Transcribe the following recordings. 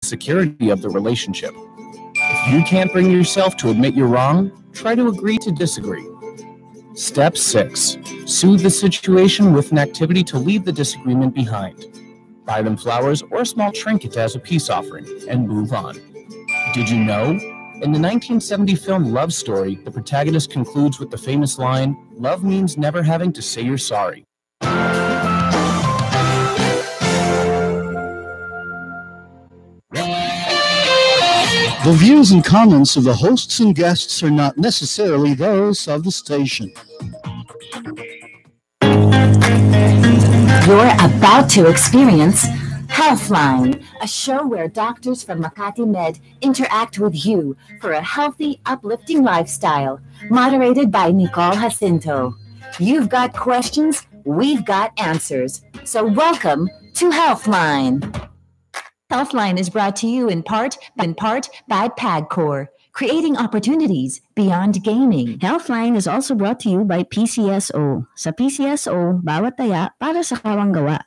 security of the relationship. If you can't bring yourself to admit you're wrong, try to agree to disagree. Step 6. Soothe the situation with an activity to leave the disagreement behind. Buy them flowers or a small trinket as a peace offering, and move on. Did you know? In the 1970 film Love Story, the protagonist concludes with the famous line, "Love means never having to say you're sorry." The views and comments of the hosts and guests are not necessarily those of the station. You're about to experience Healthline, a show where doctors from Makatimed interact with you for a healthy, uplifting lifestyle, moderated by Nicole Jacinto. You've got questions, we've got answers. So welcome to Healthline. Healthline is brought to you in part by PAGCOR, creating opportunities beyond gaming. Healthline is also brought to you by PCSO. Sa PCSO, bawat taya para sa kawang gawa.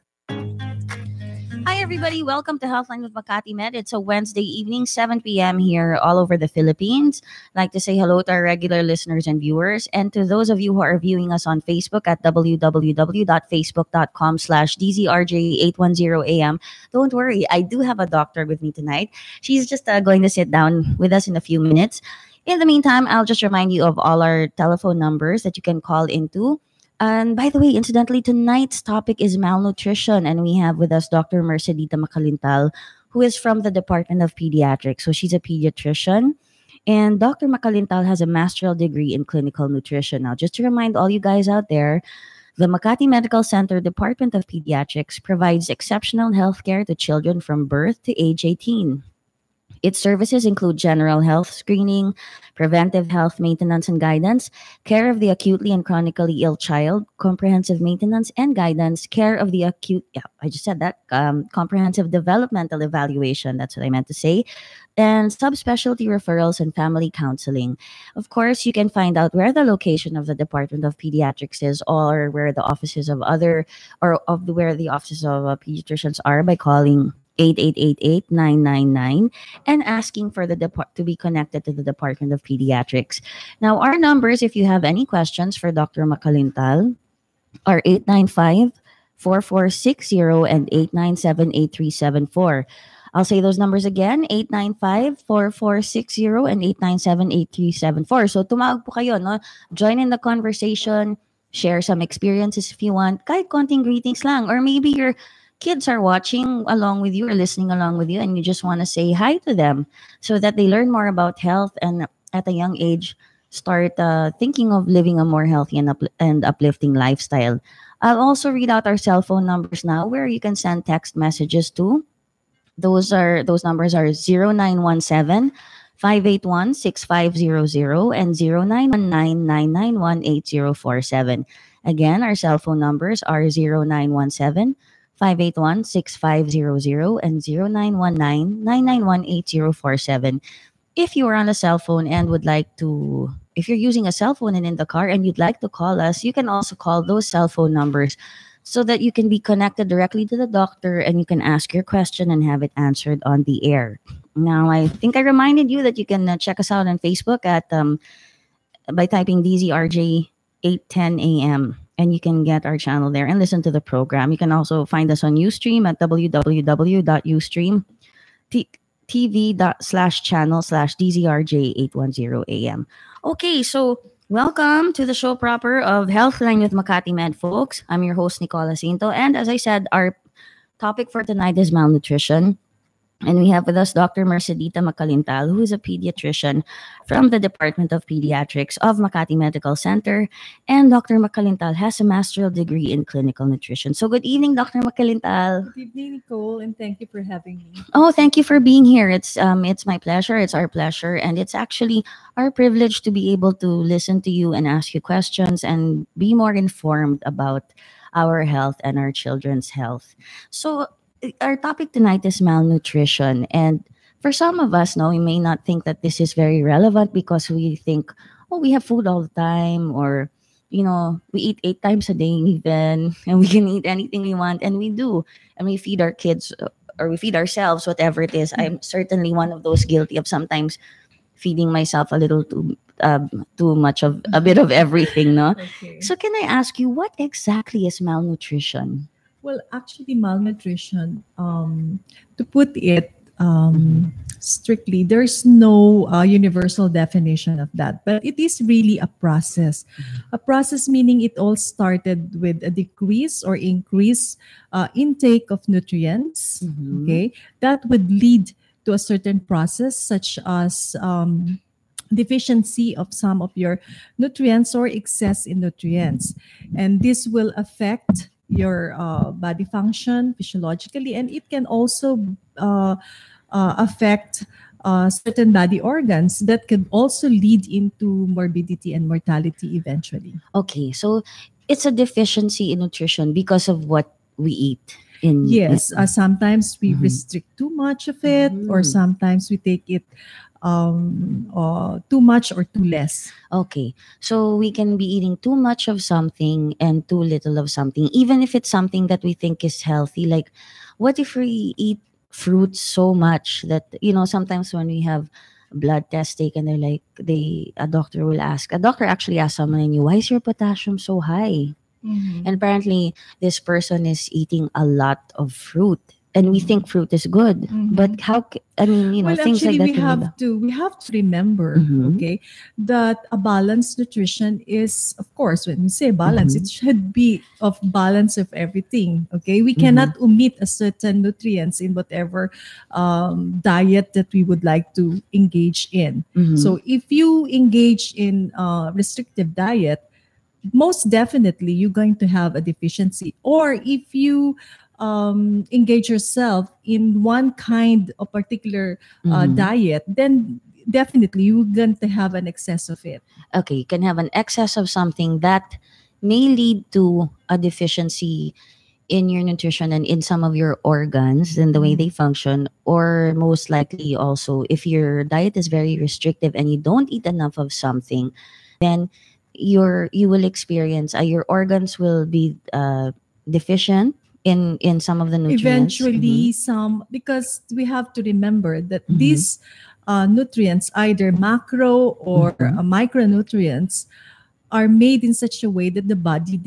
Hi, everybody. Welcome to Healthline with Makatimed. It's a Wednesday evening, 7 p.m. here all over the Philippines. I'd like to say hello to our regular listeners and viewers, and to those of you who are viewing us on Facebook at www.facebook.com/DZRJ810AM. Don't worry, I do have a doctor with me tonight. She's just going to sit down with us in a few minutes. In the meantime, I'll just remind you of all our telephone numbers that you can call into. And by the way, incidentally, tonight's topic is malnutrition, and we have with us Dr. Mercedita Macalintal, who is from the Department of Pediatrics. So she's a pediatrician, and Dr. Macalintal has a master's degree in clinical nutrition. Now, just to remind all you guys out there, the Makati Medical Center Department of Pediatrics provides exceptional health care to children from birth to age 18. Its services include general health screening, preventive health maintenance and guidance, care of the acutely and chronically ill child, comprehensive maintenance and guidance, care of the comprehensive developmental evaluation, that's what I meant to say, and subspecialty referrals and family counseling. Of course, you can find out where the location of the Department of Pediatrics is, or where the offices of where the offices of pediatricians are by calling 8888-999 and asking for to be connected to the Department of Pediatrics. Now, our numbers, if you have any questions for Dr. Macalintal, are 895-4460 and 897-8374. I'll say those numbers again, 895-4460 and 897-8374. So tumawag po kayo, no? Join in the conversation, share some experiences if you want, kahit konting greetings lang, or maybe your kids are watching along with you or listening along with you, and you just want to say hi to them so that they learn more about health and at a young age start thinking of living a more healthy and uplifting lifestyle. I'll also read out our cell phone numbers now where you can send text messages to. Those numbers are 0917 581-6500 and 0919-991-8047. Again, our cell phone numbers are 0917 581-6500 and 0919-991-8047. If you are on a cell phone and if you're using a cell phone and in the car and you'd like to call us, you can also call those cell phone numbers so that you can be connected directly to the doctor and you can ask your question and have it answered on the air. Now, I think I reminded you that you can check us out on Facebook by typing DZRJ 810 AM. And you can get our channel there and listen to the program. You can also find us on Ustream at www.ustream.tv/channel/DZRJ810AM. Okay, so welcome to the show proper of Healthline with Makatimed, folks. I'm your host, Nicole Jacinto. And as I said, our topic for tonight is malnutrition. And we have with us Dr. Mercedita Macalintal, who is a pediatrician from the Department of Pediatrics of Makati Medical Center. And Dr. Macalintal has a master's degree in clinical nutrition. So good evening, Dr. Macalintal. Good evening, Nicole, and thank you for having me. Oh, thank you for being here. It's my pleasure. It's our pleasure. And it's actually our privilege to be able to listen to you and ask you questions and be more informed about our health and our children's health. So our topic tonight is malnutrition. And for some of us, we may not think that this is very relevant because we think, we have food all the time, or, we eat 8 times a day even, and we can eat anything we want, and we do. And we feed our kids or we feed ourselves whatever it is. I'm certainly one of those guilty of sometimes feeding myself a little too much of a bit of everything, no? Okay. So can I ask you, what exactly is malnutrition? Well, actually, malnutrition, to put it strictly, there's no universal definition of that, but it is really a process. A process meaning it all started with a decrease or increase intake of nutrients. Okay, that would lead to a certain process, such as deficiency of some of your nutrients or excess in nutrients, and this will affect your body function physiologically, and it can also affect certain body organs that could also lead into morbidity and mortality eventually. Okay, so it's a deficiency in nutrition because of what we eat. Yes, sometimes we restrict too much of it, or sometimes we take it too much or too less. Okay, so we can be eating too much of something and too little of something, even if it's something that we think is healthy. Like, what if we eat fruits so much that, sometimes when we have blood test taken, they're like, a doctor actually asked someone in you, why is your potassium so high? And apparently this person is eating a lot of fruit, and we think fruit is good, but how? Well, things actually, like that. we have to remember, okay, that a balanced nutrition is, of course, when we say balance, it should be of balance of everything. Okay, we cannot omit a certain nutrients in whatever diet that we would like to engage in. So if you engage in restrictive diet, most definitely you're going to have a deficiency. Or if you engage yourself in one kind of particular diet, then definitely you're going to have an excess of it. Okay, you can have an excess of something that may lead to a deficiency in your nutrition and in some of your organs and the way they function. Or most likely also, if your diet is very restrictive and you don't eat enough of something, then you will experience your organs will be deficient in some of the nutrients. Eventually, because we have to remember that these nutrients, either macro or micronutrients, are made in such a way that the body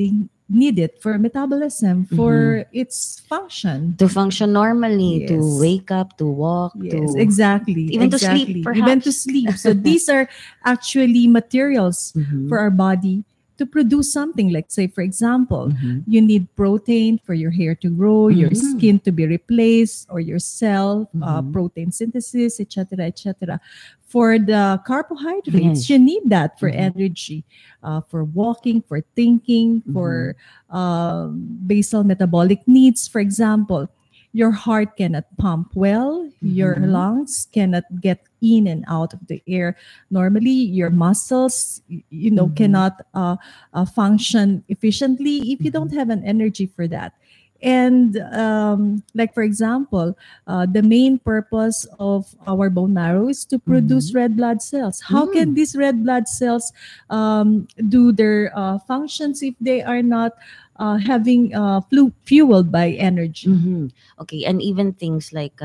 need it for metabolism, for its function. To function normally, Yes. to wake up, to walk, Yes, to exactly. even to sleep, Even perhaps. to sleep. So these are actually materials for our body to produce something. Like, say, for example, you need protein for your hair to grow, your skin to be replaced, or your cell protein synthesis, etc., etc. For the carbohydrates, you need that for energy, for walking, for thinking, for basal metabolic needs. For example, your heart cannot pump well, your lungs cannot get in and out of the air normally, your muscles cannot function efficiently if you don't have an energy for that. And like, for example, the main purpose of our bone marrow is to produce red blood cells. How can these red blood cells do their functions if they are not having fueled by energy? Okay, and even things like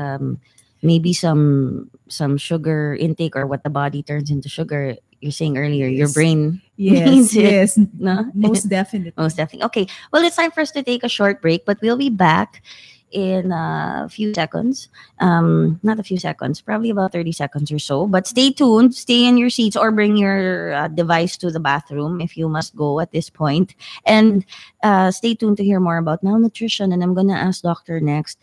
maybe some sugar intake, or what the body turns into sugar. You're saying earlier, your brain needs it. Yes, No? most definitely. Most definitely. Okay, well, it's time for us to take a short break, but we'll be back in a few seconds. Not a few seconds, probably about 30 seconds or so. But stay tuned, stay in your seats, or bring your device to the bathroom if you must go at this point. And stay tuned to hear more about malnutrition. And I'm going to ask Doctor next,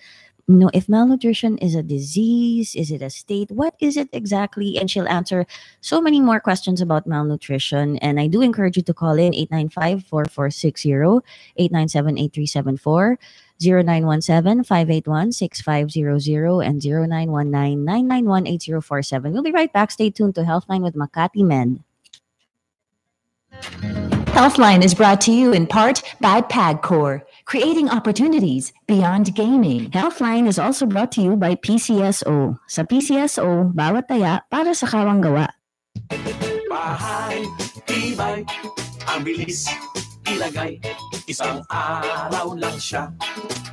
if malnutrition is a disease, is it a state? What is it exactly? And she'll answer so many more questions about malnutrition. And I do encourage you to call in 895-4460, 897-8374, 0917-581-6500, and 0919-991-8047. We'll be right back. Stay tuned to Healthline with Makatimed. Healthline is brought to you in part by PagCore, creating opportunities beyond gaming. Healthline is also brought to you by PCSO. Sa PCSO, bawat taya para sa kawang gawa. Bahay, tibay, ang bilis, ilagay. Isang araw lang siya,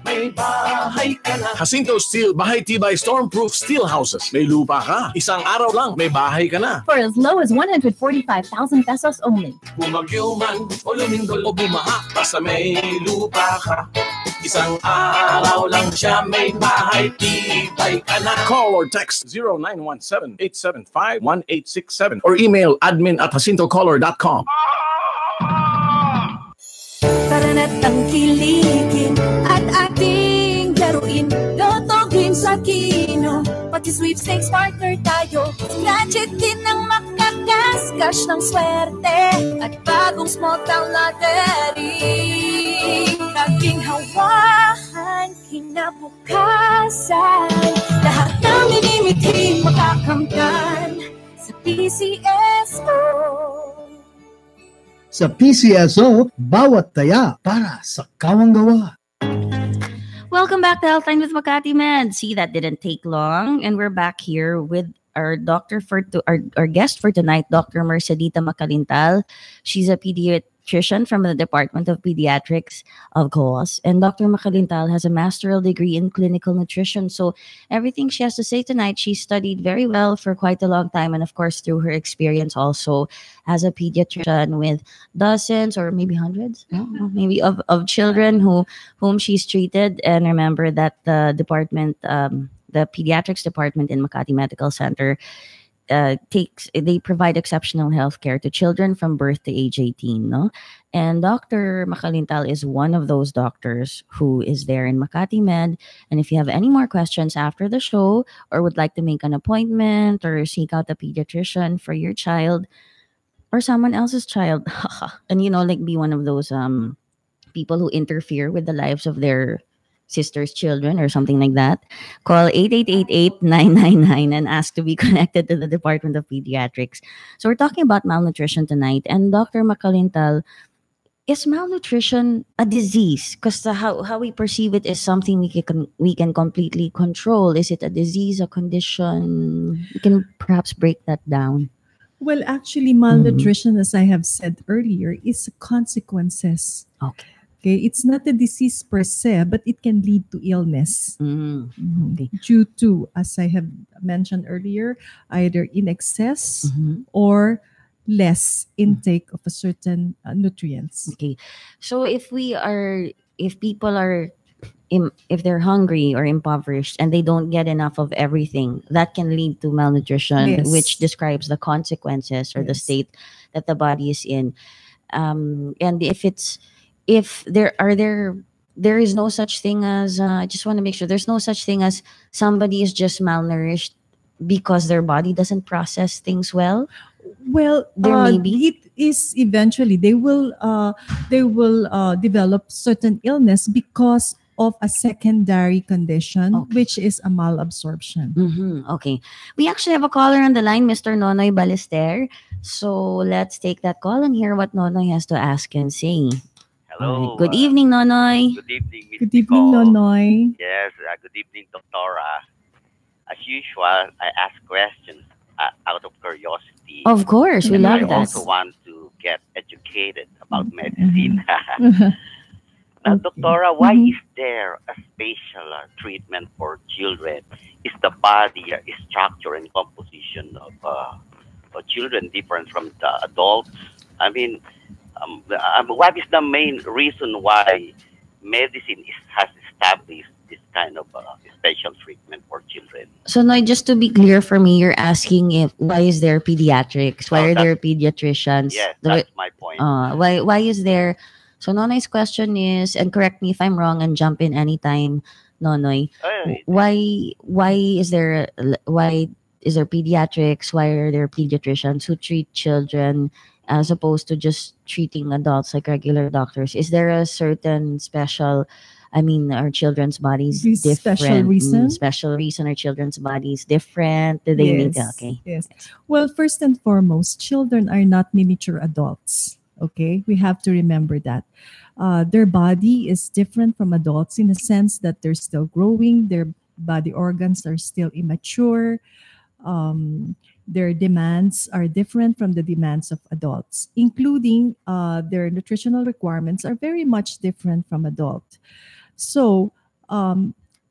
may bahay ka na. Jacinto Steel Bahay Tibay Stormproof Steel Houses. May lupa ka. Isang araw lang, may bahay ka na. For as low as 145,000 pesos only. Bumagyo man o lumindol o bumaha, basta may lupa ka. Isang araw lang siya, may bahay tibay ka na. Call or text 0917-875-1867 or email admin@jacintocolor.com. Tara na't tangkilikin at ating laruin. Lotogin sa kino, pati sweepstakes partner tayo. Gadget din ang makakascash ng swerte at bagong small town lottery. Laging hawakan, kinabukasan. Lahat ng minimiting makakamtan sa PCSO. Sa PCSO, bawat taya para sa kawang-gawa. Welcome back to Healthline with Makatimed. See, that didn't take long, and we're back here with our our guest for tonight, Dr. Mercedita Makalintal. She's a pediatrician from the Department of Pediatrics of COAS, and Dr. Makalintal has a master's degree in clinical nutrition. So everything she has to say tonight, she studied very well for quite a long time, and of course through her experience also as a pediatrician with dozens or maybe hundreds, maybe of children whom she's treated. And remember that the department, the pediatrics department in Makati Medical Center, they provide exceptional health care to children from birth to age 18, no? And Dr. Makalintal is one of those doctors who is there in Makatimed. And if you have any more questions after the show or would like to make an appointment or seek out a pediatrician for your child or someone else's child, and like be one of those people who interfere with the lives of their sister's children or something like that, call 8888-999 and ask to be connected to the Department of Pediatrics. So we're talking about malnutrition tonight. And Dr. Makalintal, is malnutrition a disease? Because how we perceive it is something we can completely control. Is it a disease, a condition? You can perhaps break that down. Well, actually, malnutrition, as I have said earlier, is consequences. Okay. Okay, it's not a disease per se, but it can lead to illness Okay. due to, as I have mentioned earlier, either in excess or less intake of a certain nutrients. Okay. So if people are if they're hungry or impoverished and they don't get enough of everything, that can lead to malnutrition, Yes. which describes the consequences or the Yes. state that the body is in. And there is no such thing as I just want to make sure there's no such thing as somebody is just malnourished because their body doesn't process things well. Well, There may be. it is eventually they will develop certain illness because of a secondary condition, Okay. which is a malabsorption. Okay. We actually have a caller on the line, Mr. Nonoy Ballester. So let's take that call and hear what Nonoy has to ask and say. Hello. Good evening, Nonoy. Good evening, Miss Good evening, Nicole. Nonoy. Yes, good evening, Doctora. As usual, I ask questions out of curiosity. Of course, we And love I that. also want to get educated about medicine. Now, Doctora, why is there a special treatment for children? Is the body structure and composition of children different from the adults? I mean, what is the main reason why medicine has established this kind of special treatment for children? So, Noy, just to be clear for me, you're asking why is there pediatrics? Why are there pediatricians? Yes, that's my point. Why is there? So, Nonoy's question is, and correct me if I'm wrong and jump in anytime, Nonoy. Why is there pediatrics? Why are there pediatricians who treat children as opposed to just treating adults like regular doctors? Is there a certain special, are children's bodies This different? special reason? Special reason, are children's bodies different? Do they need okay? Yes. Well, first and foremost, children are not miniature adults. Okay, we have to remember that. Their body is different from adults in the sense that they're still growing. Their body organs are still immature. Their demands are different from the demands of adults, including their nutritional requirements are very much different from adult. So,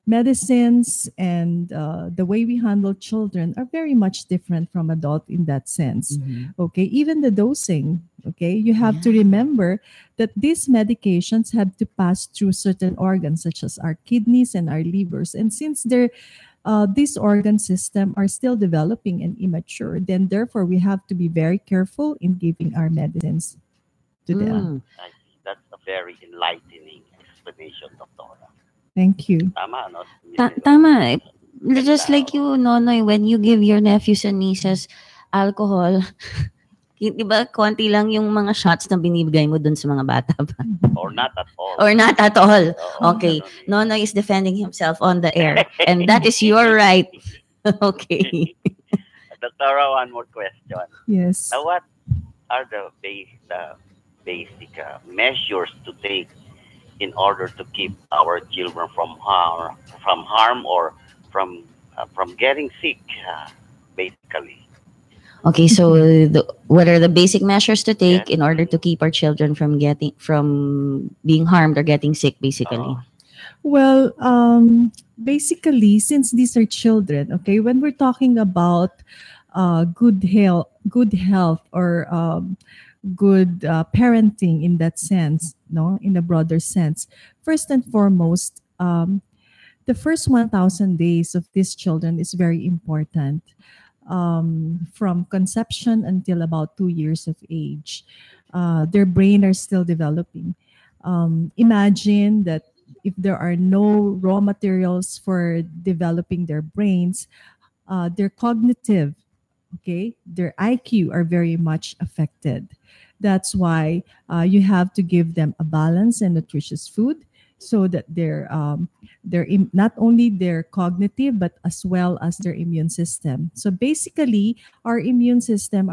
medicines and the way we handle children are very much different from adult in that sense. Okay, even the dosing. Okay, you have to remember that these medications have to pass through certain organs such as our kidneys and our livers, and since these organ system are still developing and immature, then therefore we have to be very careful in giving our medicines to them. I see. That's a very enlightening explanation, Doctora. Thank you. Tama, no? Tama. Just like you, Nonoy, when you give your nephews and nieces alcohol, di ba, konti lang yung mga shots na binibigay mo dun sa mga bata pa? Or not at all. Or not at all. Okay. Nonoy is defending himself on the air. And that is your right. Okay. Doctora, one more question. Yes. Now, what are the basic measures to take in order to keep our children from harm or from getting sick, basically? Okay, so what are the basic measures to take in order to keep our children from being harmed or getting sick, basically? Well, basically, since these are children, okay, when we're talking about good health or good parenting in that sense, no, in a broader sense, first and foremost, the first 1,000 days of these children is very important. From conception until about 2 years of age, their brain are still developing. Imagine that if there are no raw materials for developing their brains, their cognitive, okay, their IQ are very much affected. That's why you have to give them a balanced and nutritious food so that they're not only their cognitive but as well as their immune system. So basically, our immune system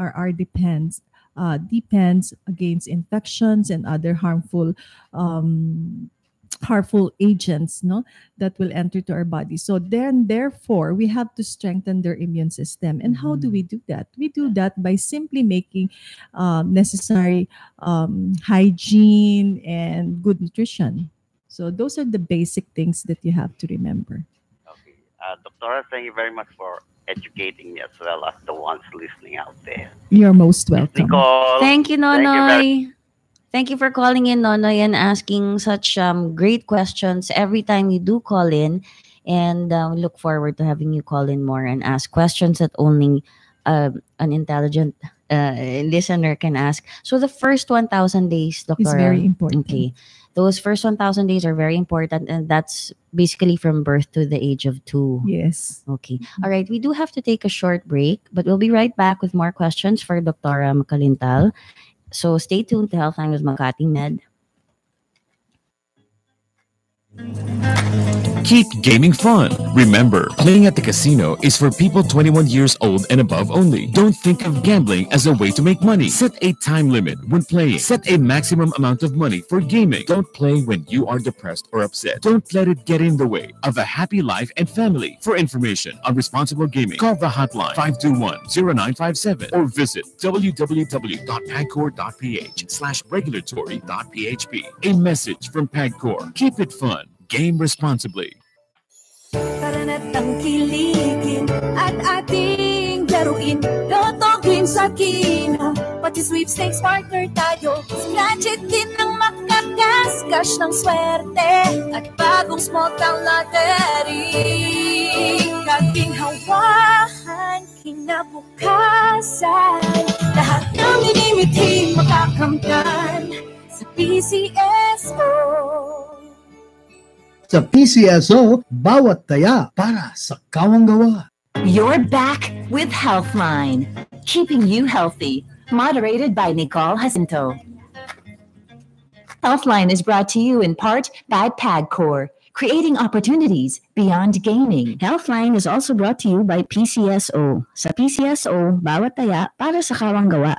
depends against infections and other harmful agents, no, that will enter to our body. So then, therefore, we have to strengthen their immune system. And how do we do that? We do that by simply making necessary hygiene and good nutrition. So those are the basic things that you have to remember. Okay. Doctora, thank you very much for educating me as well as the ones listening out there. You're most welcome. Nicole, Thank you, Nonoy. Thank you for calling in, Nonoy, and asking such great questions every time you do call in. And we look forward to having you call in more and ask questions that only an intelligent listener can ask. So the first 1,000 days, Doctor, is very important. Okay. Those first 1,000 days are very important, and that's basically from birth to the age of 2. Yes. Okay. All right. We do have to take a short break, but we'll be right back with more questions for Dr. Makalintal. So stay tuned to Healthline with Makatimed. Keep gaming fun. Remember, playing at the casino is for people 21 years old and above only. Don't think of gambling as a way to make money. Set a time limit when playing. Set a maximum amount of money for gaming. Don't play when you are depressed or upset. Don't let it get in the way of a happy life and family. For information on responsible gaming, call the hotline 521-0957 or visit www.pagcor.ph/regulatory.php. A message from PAGCOR. Keep it fun. Game responsibly. Tara na't tangkilikin at ating laruin. Lotogin sa kino, pati sweepstakes partner tayo. Scratch it din ng makagasgash ng swerte at bagong small town lottery. Ating hawakan, kinabukasan. Lahat ng minimiting makakamtan sa PCSO. Sa PCSO, bawat taya para sa kawang-gawa. You're back with Healthline, keeping you healthy. Moderated by Nicole Jacinto. Healthline is brought to you in part by PAGCOR, creating opportunities beyond gaming. Healthline is also brought to you by PCSO. Sa PCSO, bawat taya para sa kawang-gawa.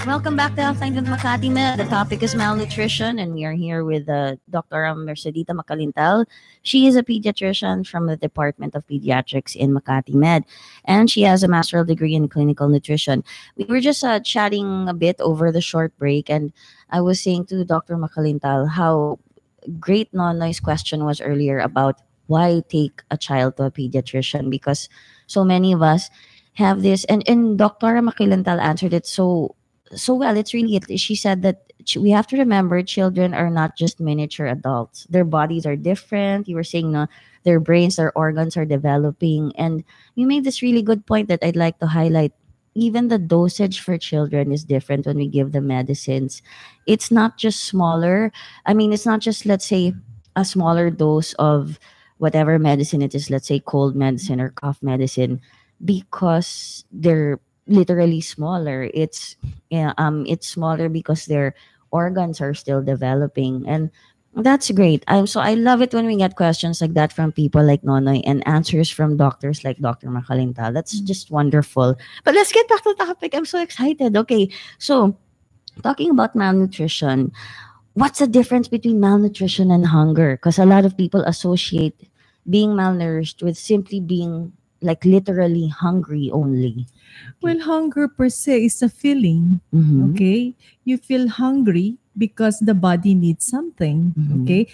Welcome back to Healthline with Makatimed. The topic is malnutrition, and we are here with Dr. Mercedita Macalintal. She is a pediatrician from the Department of Pediatrics in Makatimed, and she has a master's degree in clinical nutrition. We were just chatting a bit over the short break, and I was saying to Dr. Macalintal how great Nonoy's question was earlier about why take a child to a pediatrician, because so many of us have this, and Dr. Macalintal answered it so well. It's really it. She said that we have to remember children are not just miniature adults. Their bodies are different. You were saying, no, their brains, their organs are developing. And you made this really good point that I'd like to highlight. Even the dosage for children is different when we give them medicines. It's not just smaller. I mean, it's not just, let's say, a smaller dose of whatever medicine it is, let's say cold medicine or cough medicine, because they're literally smaller. It's smaller because their organs are still developing, and that's great. I love it when we get questions like that from people like Nonoy and answers from doctors like Dr. Macalintal. That's just wonderful. But let's get back to the topic. I'm so excited. Okay, so talking about malnutrition, what's the difference between malnutrition and hunger? Because a lot of people associate being malnourished with simply being like literally hungry only. Well, hunger per se is a feeling. Okay, you feel hungry because the body needs something. Okay,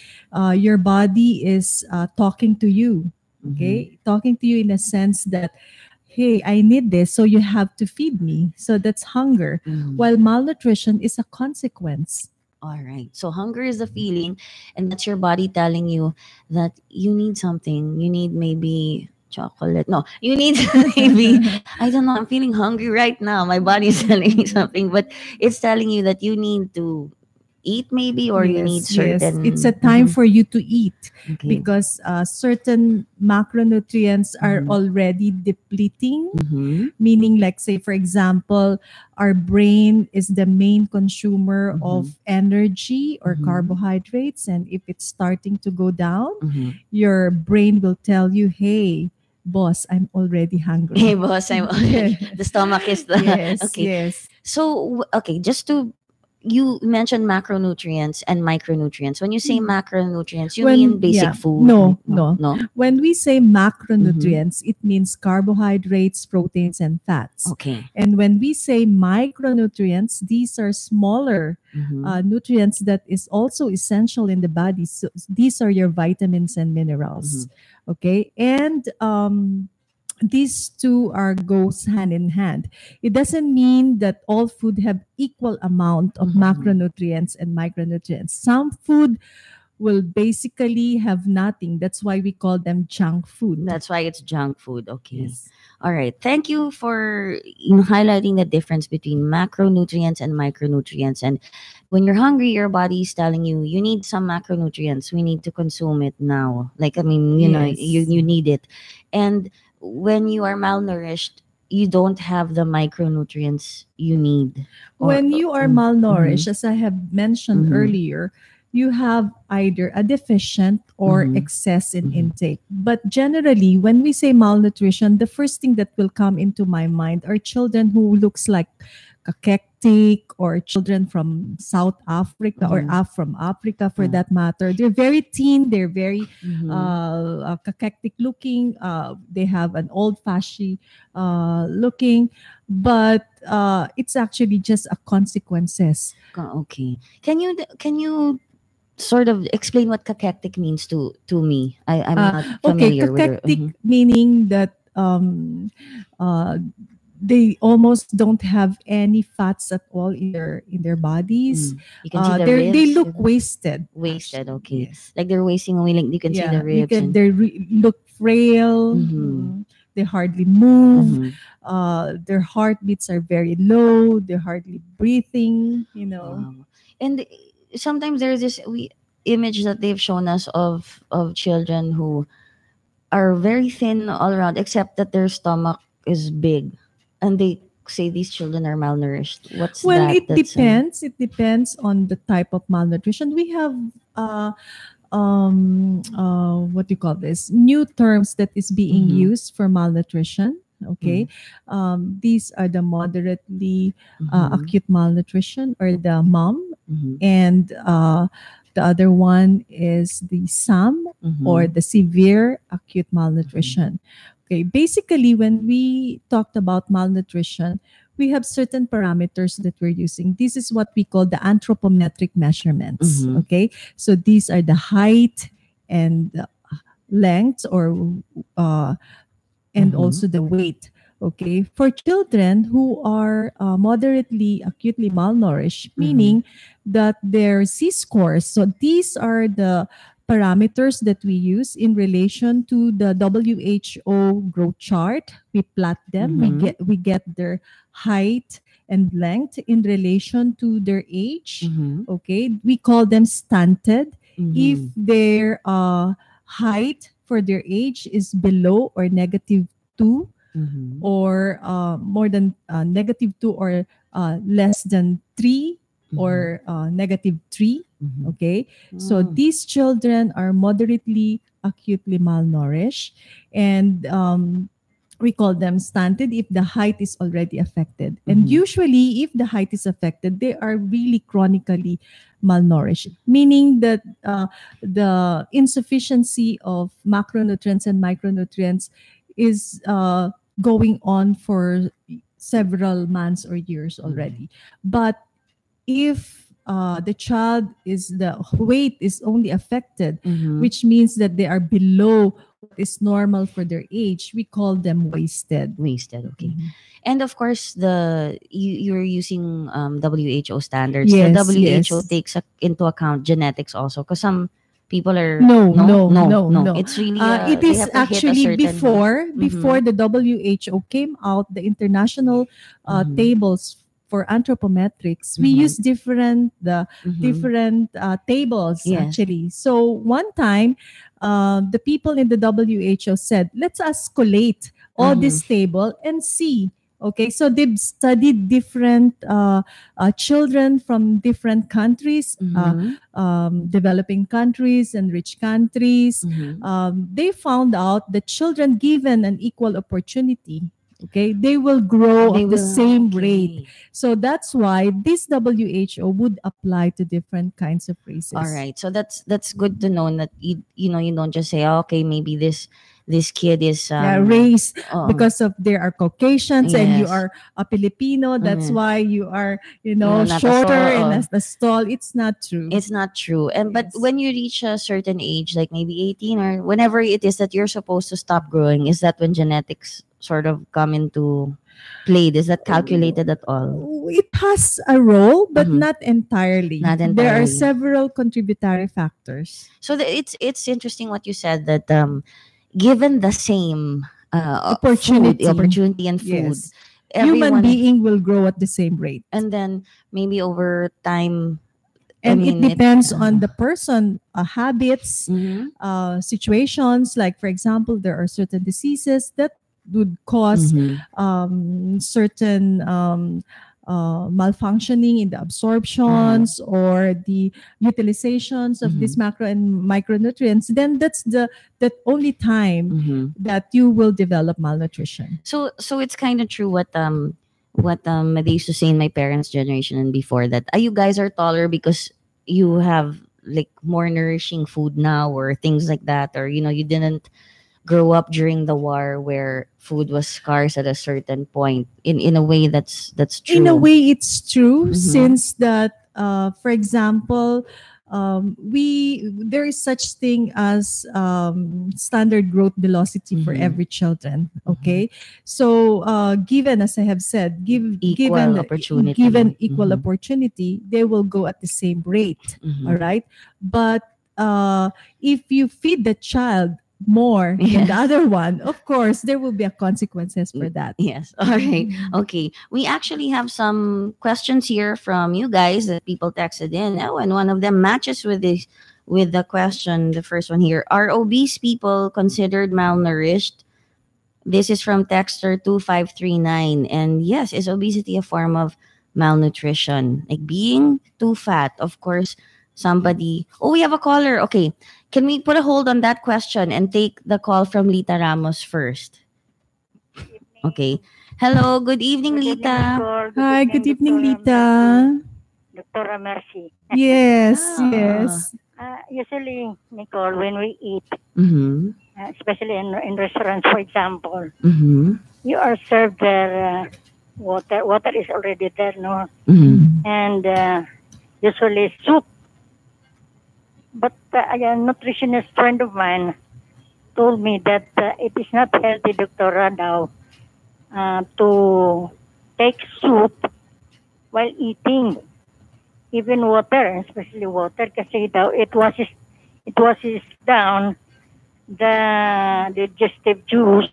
your body is talking to you. Okay, talking to you in a sense that, hey, I need this, so you have to feed me. So that's hunger. While malnutrition is a consequence. All right. So hunger is a feeling, and that's your body telling you that you need something. You need maybe chocolate. No, you need maybe, I don't know, I'm feeling hungry right now. My body is telling me something, but it's telling you that you need to eat maybe, or you need certain. It's a time for you to eat because certain macronutrients are already depleting, meaning like say, for example, our brain is the main consumer of energy or carbohydrates. And if it's starting to go down, your brain will tell you, hey, boss, I'm already hungry. Hey, boss, I'm already, the stomach is the, yes, okay. Yes. So, okay, just to, you mentioned macronutrients and micronutrients. When you say macronutrients, you mean basic food? No. When we say macronutrients, it means carbohydrates, proteins, and fats. Okay. And when we say micronutrients, these are smaller nutrients that is also essential in the body. So these are your vitamins and minerals. Okay. And these two goes hand in hand. It doesn't mean that all food have equal amount of macronutrients and micronutrients. Some food will basically have nothing. That's why we call them junk food. That's why it's junk food. Okay. Yes. All right. Thank you for highlighting the difference between macronutrients and micronutrients. And when you're hungry, your body is telling you, you need some macronutrients. We need to consume it now. Like, I mean, you know, you need it. And when you are malnourished, you don't have the micronutrients you need. When you are malnourished, as I have mentioned earlier, you have either a deficient or excess in intake. But generally, when we say malnutrition, the first thing that will come into my mind are children who looks like cachectic, or children from South Africa or from Africa for that matter. They're very thin, they're very cachectic looking, they have an old-fashioned looking, but it's actually just a consequences. Okay. Can you sort of explain what cachectic means to me? I'm not familiar with it. Cachectic meaning that they almost don't have any fats at all in their bodies. You can see the ribs. They look wasted. Wasted, okay. Yes. Like they're wasting away. Like you can see the ribs. They look frail. They hardly move. Their heartbeats are very low. They're hardly breathing. You know. Wow. And sometimes there's this image that they've shown us of children who are very thin all around, except that their stomach is big. And they say these children are malnourished. What's well, that? It depends. It depends on the type of malnutrition. We have what do you call this? New terms that is being used for malnutrition. Okay, these are the moderately acute malnutrition, or the mom, and the other one is the SAM, or the severe acute malnutrition. Okay, basically, when we talked about malnutrition, we have certain parameters that we're using. This is what we call the anthropometric measurements. Okay, so these are the height and length, or and also the weight. Okay, for children who are moderately acutely malnourished, meaning that their C-scores. So these are the parameters that we use in relation to the WHO growth chart. We plot them. We get their height and length in relation to their age. Okay, we call them stunted. If their height for their age is below or -2, or more than -2, or less than 3, or -3. Okay, so these children are moderately acutely malnourished, and we call them stunted if the height is already affected. And usually, if the height is affected, they are really chronically malnourished, meaning that the insufficiency of macronutrients and micronutrients is going on for several months or years already. But if the child the weight is only affected, which means that they are below what is normal for their age, we call them wasted. Wasted, okay. And of course, you're using WHO standards. Yes, the WHO yes. takes into account genetics also, because some people are No. It's really it they is have to hit a actually certain- before the WHO came out, the international tables for anthropometrics. We use different tables, Yes. actually. So one time, the people in the WHO said, let's us collate all this table and see. Okay, so they've studied different children from different countries, developing countries and rich countries. They found out that children given an equal opportunity, okay, they will grow at the same rate. So that's why this WHO would apply to different kinds of races. All right, so that's good to know that you don't just say, oh, okay, maybe this kid is race because of they are Caucasians and you Yes. are a Filipino. That's why you are Not shorter tall, and as tall. It's not true. It's not true. And but Yes. when you reach a certain age, like maybe 18 or whenever it is that you're supposed to stop growing, is that when genetics sort of come into play? Is that calculated at all? It has a role, but not entirely. Not There are entirely. several contributory factors. So it's interesting what you said, that given the same opportunity and food, Yes. Human everyone, being will grow at the same rate. and then maybe over time, And it it depends on the person, habits, situations. Like, for example, there are certain diseases that would cause certain malfunctioning in the absorptions or the utilizations of these macro and micronutrients. Then that's that only time that you will develop malnutrition. So it's kind of true what they used to say in my parents' generation and before that. You guys are taller because you have like more nourishing food now, or things like that, or you didn't grow up during the war where food was scarce at a certain point. In a way, that's true. In a way, it's true, since that, for example, there is such thing as standard growth velocity for every children. Okay, so given, as I have said, given equal opportunity, they will go at the same rate. All right, but if you feed the child more than the other one, of course there will be consequences for that. Yes. All right. Okay. We actually have some questions here from you guys that people texted in. Oh, and one of them matches with the question. The first one here: are obese people considered malnourished? This is from Texter 2539. And yes, is obesity a form of malnutrition? Like being too fat, of course. Somebody. Oh, we have a caller. Okay. Can we put a hold on that question and take the call from Lita Ramos first? Good evening Okay. Hello, good evening, Lita. Hi, good evening, Lita. Dr. Mercy. Yes, Ah. yes. Usually, Nicole, when we eat, Mm-hmm. especially in restaurants, for example, Mm-hmm. you are served there water. Water is already there, no? Mm-hmm. And usually soup. But a nutritionist friend of mine told me that it is not healthy, Dr. Radau, to take soup while eating. Even water, especially water, kasi daw it washes down the digestive juice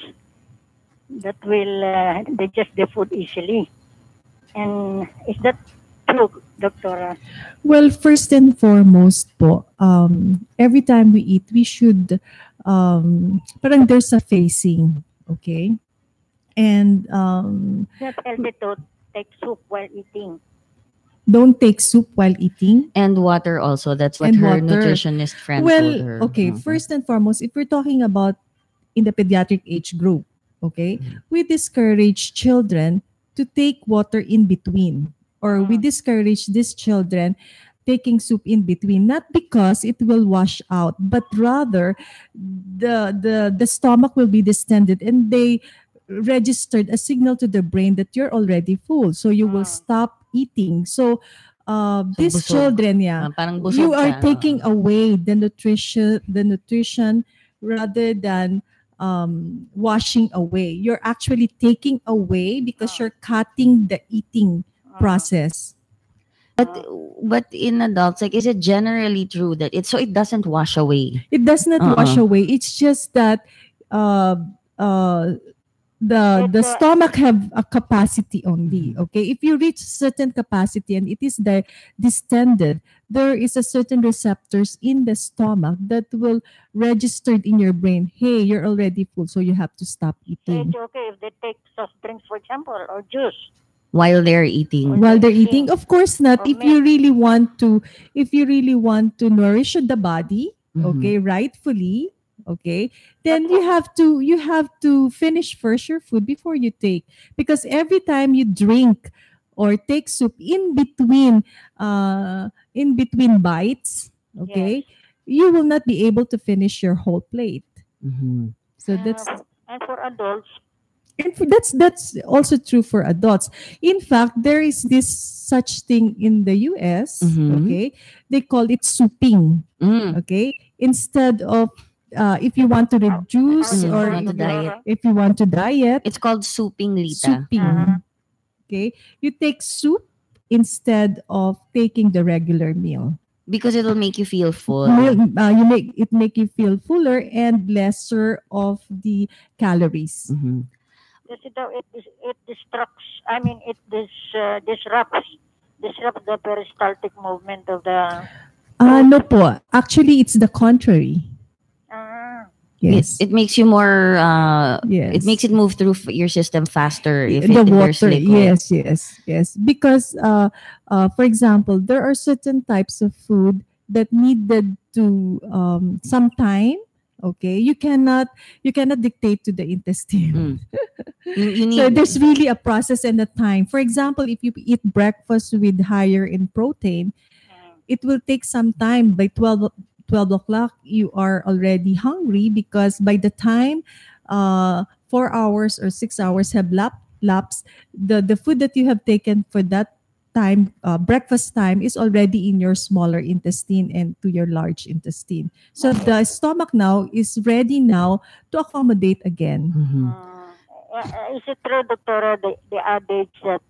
that will digest the food easily. And is that true, Doctora? Well, first and foremost po, every time we eat, we should, parang there's a facing, okay? And It's not healthy to take soup while eating. don't take soup while eating. And water also. That's what And her water. nutritionist friend Well, told her. okay, Mhm. first and foremost, if we're talking about in the pediatric age group, okay, we discourage children to take water in between, or we discourage these children taking soup in between, not because it will wash out, but rather the stomach will be distended and they registered a signal to the brain that you're already full, so you will stop eating. So these busog. children, yeah, Parang busog you are ka. taking away the nutrition rather than washing away. You're actually taking away because you're cutting the eating process. But in adults, like, is it generally true that it doesn't wash away? It does not wash away. It's just that uh, uh, the stomach have a capacity only. Okay, if you reach certain capacity and it is distended, there is a certain receptors in the stomach that will register in your brain, hey, you're already full, so you have to stop So eating. it's okay if they take soft drinks, for example, or juice. While they're eating. While they're eating, of course not. Or If you really want to nourish the body, okay, rightfully, okay, then you have to finish first your food before you take, because every time you drink or take soup in between bites, okay, you will not be able to finish your whole plate. Mhm. So that's And for adults, and that's also true for adults. In fact, there is this such thing in the US. Okay, they call it souping. Okay, instead of if you want to reduce or want to diet. if you want to diet, It's called souping, Lita. souping. Okay, you take soup instead of taking the regular meal. Because it'll make you feel full. You make you feel fuller and lesser of the calories. kasi daw it disrupts. I mean, it disrupts the peristaltic movement of the. No po. Actually, it's the contrary. Yes. It makes you more. Yes. It makes it move through your system faster if The there's water. liquid. Yes. Because, for example, there are certain types of food that needed to some time. Okay, you cannot dictate to the intestine. You need. So there's really a process and a time. For example, if you eat breakfast with higher in protein, it will take some time. By 12 o'clock, you are already hungry, because by the time 4 hours or 6 hours have lapsed, the food that you have taken for that time, breakfast time, is already in your smaller intestine and to your large intestine. So the stomach now is ready now to accommodate again. Is it true, Doctora, the adage that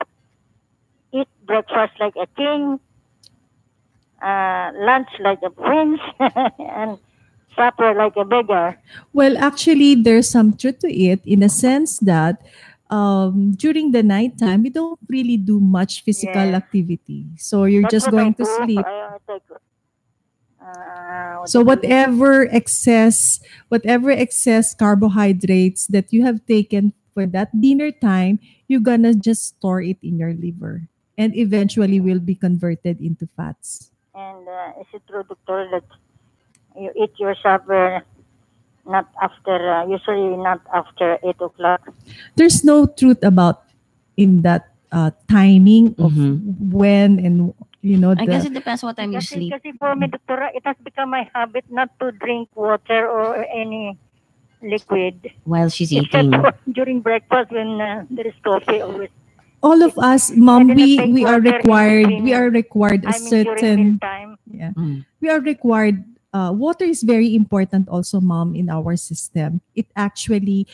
eat breakfast like a king, lunch like a prince, and supper like a beggar? Well, actually, there's some truth to it, in a sense that during the nighttime, we don't really do much physical activity. So you're That's just what going I to do. sleep. I take, So whatever excess carbohydrates that you have taken for that dinner time, you're gonna just store it in your liver, and eventually will be converted into fats. And is it true, Doctor, that you eat your supper not after, usually not after 8 o'clock. There's no truth about in that timing of when and I guess it depends what time you sleep. Kasi for me, Doctora, it has become my habit not to drink water or any liquid. While she's Except eating. during breakfast when there is coffee always. All of us, Mom, we are required a certain time. Yeah. We are required water is very important also, Mom, in our system. It actually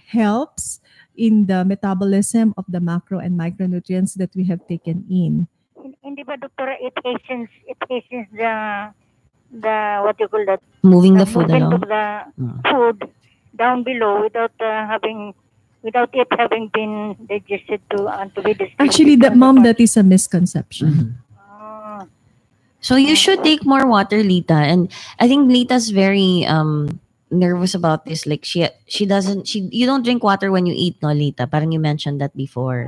helps in the metabolism of the macro and micronutrients that we have taken in. Hindi ba, Doctora, it hastens the what you call that? Moving the food along. The food down below without it having been digested to be distributed. Actually, that is a misconception. So you should take more water, Lita. And I think Lita's very nervous about this. Like you don't drink water when you eat, no, Lita? Parang you mentioned that before.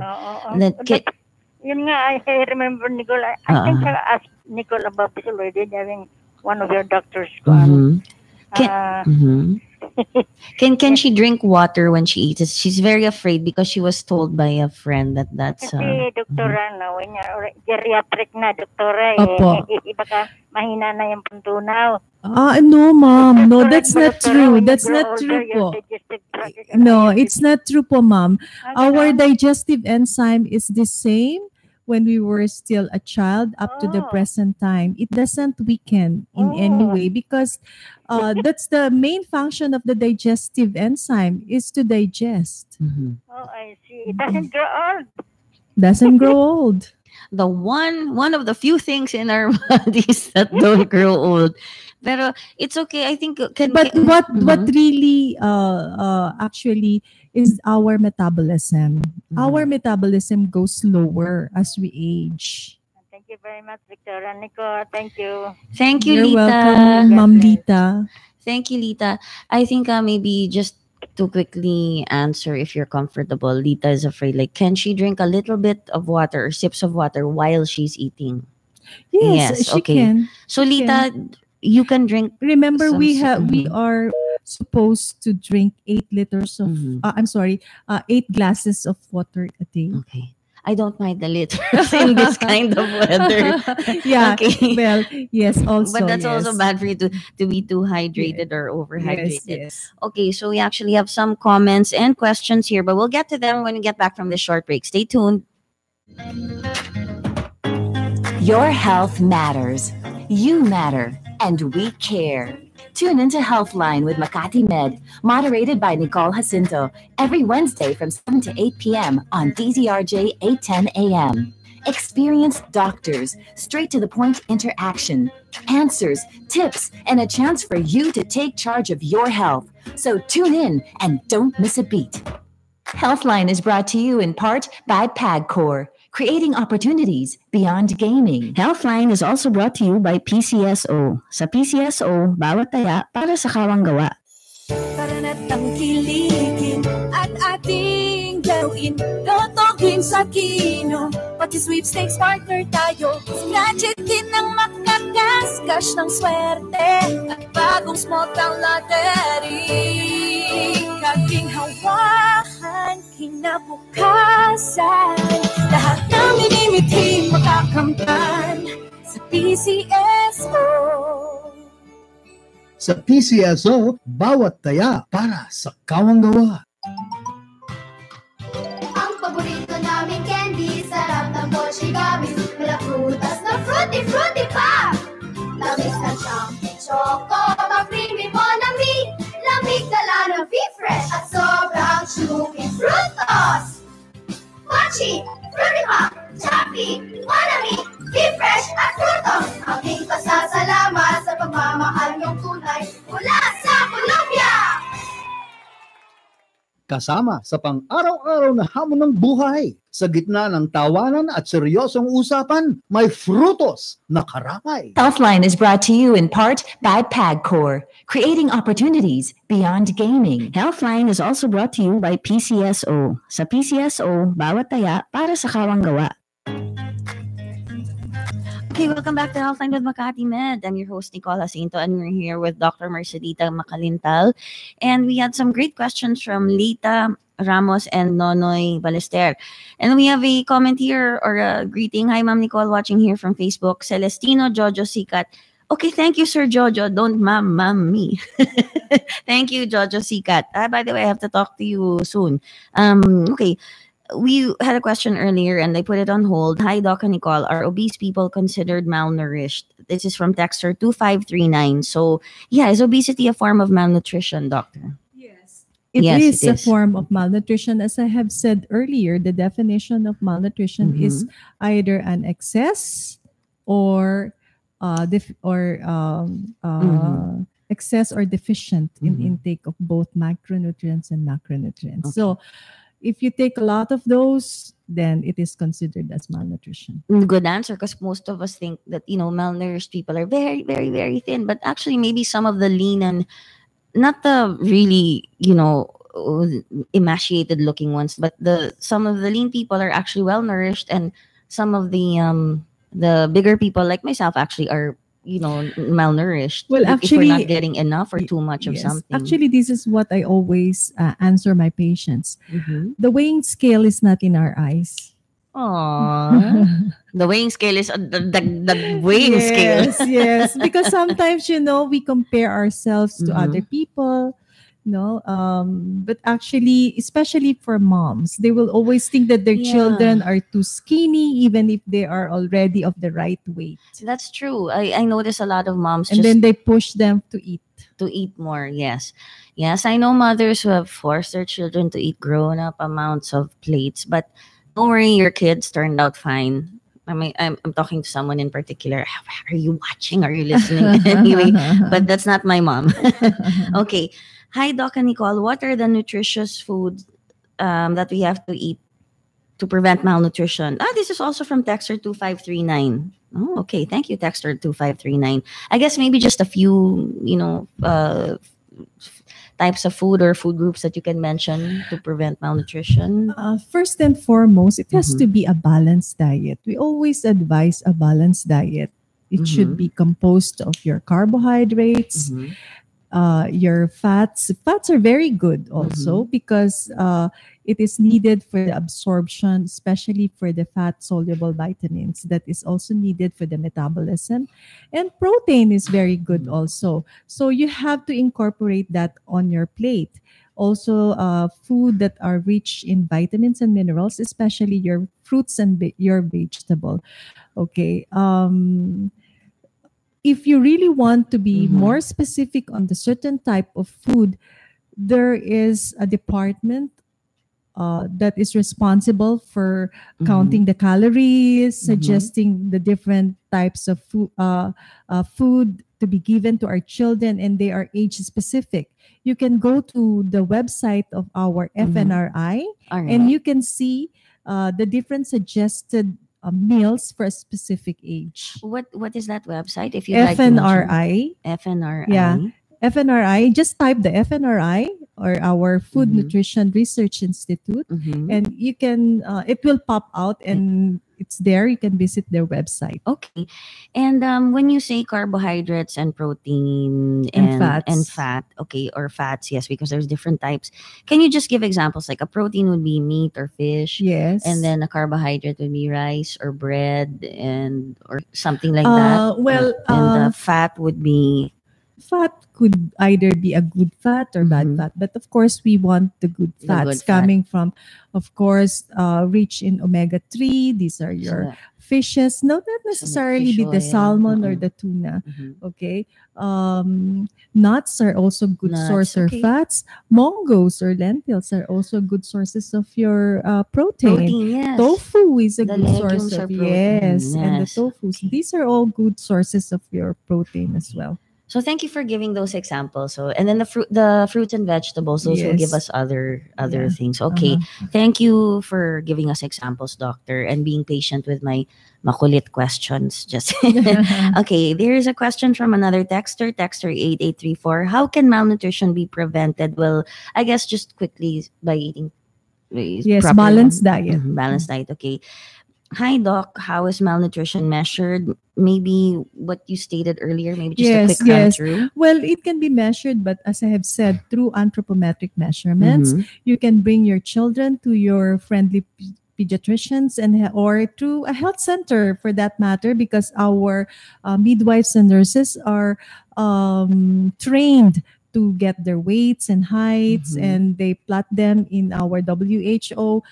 Yun nga, I remember, Nicole. I think I asked Nicole about this already, having one of your doctors. Can she drink water when she eats? She's very afraid because she was told by a friend that's... Kasi, Doktora, geriatric na, Doktora. Baka mahina na yung puntunaw. No, Mom. No, that's not true. That's not true po. No, it's not true po, Mom. Our digestive enzyme is the same when we were still a child up to the present time. It doesn't weaken in any way because that's the main function of the digestive enzyme is to digest. Oh, I see. It doesn't grow old. Doesn't grow old. The one of the few things in our bodies that don't grow old. Pero it's okay. I think what really actually is our metabolism. Our metabolism goes slower as we age. Thank you very much, Victoria. Nico, thank you. Thank you, You're Lita. welcome, Mom Lita. Thank you, Lita. I think maybe just to quickly answer, if you're comfortable, Lita is afraid. Like, can she drink a little bit of water or sips of water while she's eating? Yes, she can. So, Lita, you can drink. Remember, we are supposed to drink 8 liters of. 8 glasses of water a day. Okay. I don't mind the liters in this kind of weather. Yeah. Okay. Well, yes, also. But that's also bad for you to be too hydrated or overhydrated. Yes. Okay, so we actually have some comments and questions here, but we'll get to them when we get back from this short break. Stay tuned. Your health matters. You matter. And we care. Tune into Healthline with Makatimed, moderated by Nicole Jacinto, every Wednesday from 7 to 8 p.m. on DZRJ 810 AM. Experienced doctors, straight-to-the-point interaction, answers, tips, and a chance for you to take charge of your health. So tune in and don't miss a beat. Healthline is brought to you in part by PAGCOR, creating opportunities beyond gaming. Healthline is also brought to you by PCSO. Sa PCSO, bawat taya para sa kawang gawa. Tara na't tangkilikin at ating laruin. Lotogin sa kino, pati sweepstakes partner tayo. Scratch it din ng makagasgas ng swerte at bagong small town lottery. Kaging hawakan, kinabukasan, lahat ng minimiting makakamtan sa PCSO. Sa PCSO, bawat taya para sa kawang gawa. Ang paborito naming candy, sarap ng Bolshigami. Mula prutas na fruity pa! Lamis na chunky choco, ma-creamy monami. Lamig dala ng V-Fresh at sobrang chewy frutos. Mochi, fruity pa, choppy, monami, V-Fresh at frutos. Aking pasasalamat sa pagmamahal niyong tunay mula sa Colombia! Kasama sa pang-araw-araw na hamon ng buhay. Sa gitna ng tawanan at seryosong usapan, may frutos na karamay. Healthline is brought to you in part by PAGCOR, creating opportunities beyond gaming. Healthline is also brought to you by PCSO. Sa PCSO, bawat taya para sa kawang gawa. Okay, welcome back to Healthline with Makatimed. I'm your host, Nicole Jacinto, and we're here with Dr. Mercedita Macalintal. And we had some great questions from Lita Ramos and Nonoy Ballester. And we have a comment here or a greeting. Hi, Ma'am Nicole, watching here from Facebook. Celestino Jojo Sikat. Okay, thank you, Sir Jojo. Don't ma'am me. Thank you, Jojo Sikat. By the way, I have to talk to you soon. Okay. We had a question earlier and I put it on hold. Hi, Doc and Nicole. Are obese people considered malnourished? This is from Texter 2539. So, yeah, is obesity a form of malnutrition, Doctor? It Yes, is it a is. form of malnutrition. As I have said earlier, the definition of malnutrition is either an excess or excess or deficient in intake of both micronutrients and macronutrients. So if you take a lot of those, then it is considered as malnutrition. Good answer, because most of us think that, malnourished people are very, very, very thin. But actually, maybe some of the lean and not the really, emaciated looking ones, but some of the lean people are actually well nourished, and some of the bigger people like myself actually are malnourished. Well, if we're not getting enough or too much of Yes. something. Actually, this is what I always answer my patients. The weighing scale is not in our eyes. Aww. The weighing scale is the weighing scale. Yes. Because sometimes, we compare ourselves to other people. But actually, especially for moms, they will always think that their children are too skinny, even if they are already of the right weight. That's true. I notice a lot of moms And then they push them to eat. To eat more, yes. Yes, I know mothers who have forced their children to eat grown-up amounts of plates, but don't worry, your kids turned out fine. I mean, I'm talking to someone in particular. Are you watching? Are you listening? Anyway, but that's not my mom. Okay. Hi, Doc and Nicole. What are the nutritious foods that we have to eat to prevent malnutrition? This is also from Texter 2539. Oh, okay. Thank you, Texter 2539. I guess maybe just a few, types of food or food groups that you can mention to prevent malnutrition. First and foremost, it has to be a balanced diet. We always advise a balanced diet. It should be composed of your carbohydrates, your fats. Fats are very good also because it is needed for the absorption, especially for the fat-soluble vitamins that is also needed for the metabolism. And protein is very good also. So you have to incorporate that on your plate. Also, food that are rich in vitamins and minerals, especially your fruits and your vegetable. Okay. If you really want to be more specific on the certain type of food, there is a department that is responsible for counting the calories, suggesting the different types of food to be given to our children, and they are age specific. You can go to the website of our FNRI, and you can see the different suggested meals for a specific age. What is that website? If you FNRI. FNRI. Yeah. FNRI. Just type the FNRI or our Food Nutrition Research Institute, and you can. It will pop out, and it's there. You can visit their website. Okay. And when you say carbohydrates and protein and fat, okay, or fats, yes, because there's different types. Can you just give examples? Like a protein would be meat or fish. Yes. And then a carbohydrate would be rice or bread or something like that. And the fat would be... Fat could either be a good fat or bad fat. But of course, we want the good fats coming from, of course, rich in omega-3. These are your fishes. No, not necessarily be the salmon or the tuna. Okay. Nuts are also good source of fats. Mungos or lentils are also good sources of your protein. Yes. Tofu is a good source of protein. Yes. And the tofu. These are all good sources of your protein as well. So thank you for giving those examples. So, and then the fruits and vegetables, those will give us other things. Okay. Thank you for giving us examples, doctor, and being patient with my makulit questions. Just okay. There is a question from another texter 8834. How can malnutrition be prevented? Well, I guess just quickly by eating proper, balanced diet. Balanced diet. Okay. Hi, Doc. How is malnutrition measured? Maybe what you stated earlier, maybe just a quick run through. Well, it can be measured, but as I have said, through anthropometric measurements, Mhm. you can bring your children to your friendly pediatricians or to a health center for that matter, because our midwives and nurses are trained to get their weights and heights, and they plot them in our WHO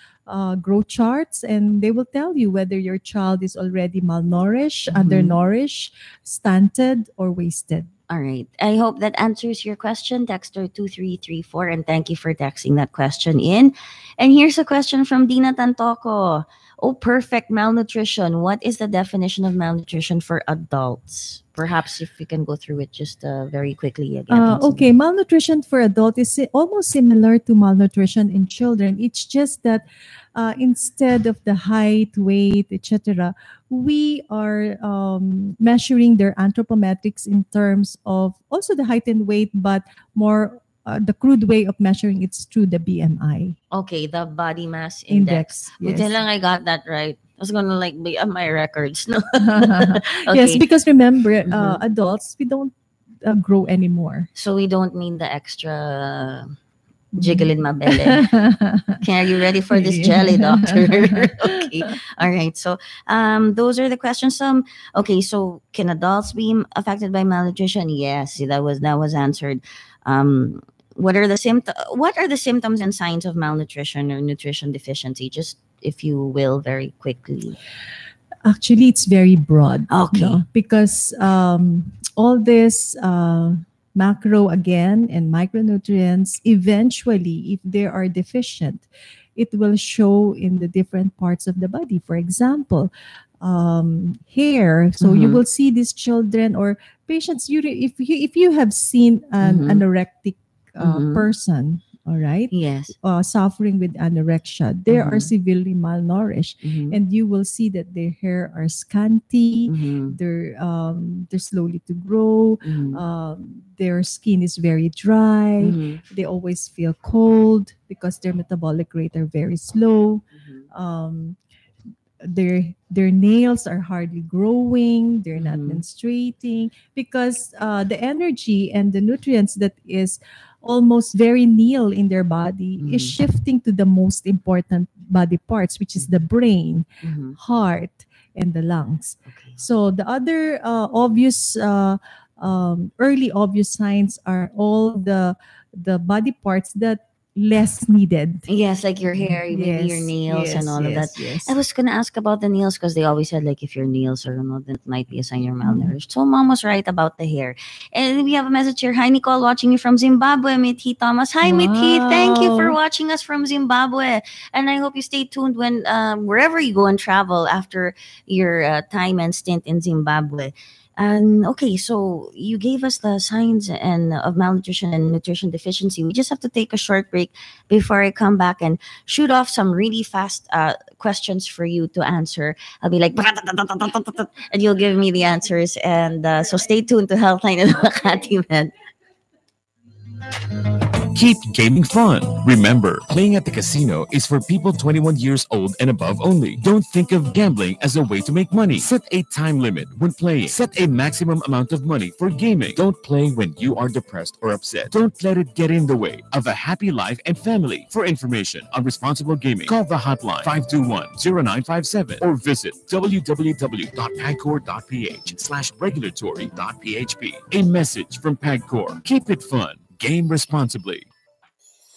growth charts, and they will tell you whether your child is already malnourished, undernourished, stunted, or wasted. All right. I hope that answers your question, Texter 2334, and thank you for texting that question in. And here's a question from Dina Tantoco. Oh, perfect. Malnutrition. What is the definition of malnutrition for adults? Perhaps if you can go through it just very quickly again. Okay, malnutrition for adult is almost similar to malnutrition in children. It's just that instead of the height, weight, etc., we are measuring their anthropometrics in terms of also the height and weight, but more the crude way of measuring it's through the BMI. Okay, the body mass index. Yes. Buti lang I got that right. I was gonna be on my records. No? Yes, because remember, adults, we don't grow anymore. So we don't need the extra jiggle in my belly. Okay, are you ready for this jelly, doctor? Okay. All right. So those are the questions. Okay, so can adults be affected by malnutrition? Yes, that was answered. What are the symptoms and signs of malnutrition or nutrition deficiency? Just if you will, very quickly. Actually, it's very broad. Okay. No? Because all this macro again and micronutrients, eventually, if they are deficient, it will show in the different parts of the body. For example, hair. So you will see these children or patients. If you have seen an anorectic person, all right, yes, suffering with anorexia, they are severely malnourished, and you will see that their hair are scanty, they're slowly to grow, their skin is very dry, they always feel cold because their metabolic rate are very slow. Their nails are hardly growing, they're not menstruating, because the energy and the nutrients that is almost very nil in their body is shifting to the most important body parts, which is the brain, heart, and the lungs. So the other obvious early obvious signs are all the body parts that less needed. Yes, like your hair, maybe your nails and all of that. Yes. I was gonna ask about the nails because they always said if your nails are not, that might be a sign you're malnourished. So mom was right about the hair. And we have a message here. Hi, Nicole, watching you from Zimbabwe. Mithi Thomas. Hi, Mithi. Thank you for watching us from Zimbabwe. And I hope you stay tuned when wherever you go and travel after your time and stint in Zimbabwe. And okay, so you gave us the signs of malnutrition and nutrition deficiency. We just have to take a short break before I come back and shoot off some really fast questions for you to answer. I'll be like, and you'll give me the answers. And so stay tuned to Healthline and Makatimed. Keep gaming fun. Remember, playing at the casino is for people 21 years old and above only. Don't think of gambling as a way to make money. Set a time limit when playing. Set a maximum amount of money for gaming. Don't play when you are depressed or upset. Don't let it get in the way of a happy life and family. For information on responsible gaming, call the hotline 521-0957 or visit www.pagcor.ph/regulatory.php. A message from PAGCOR. Keep it fun. Game responsibly.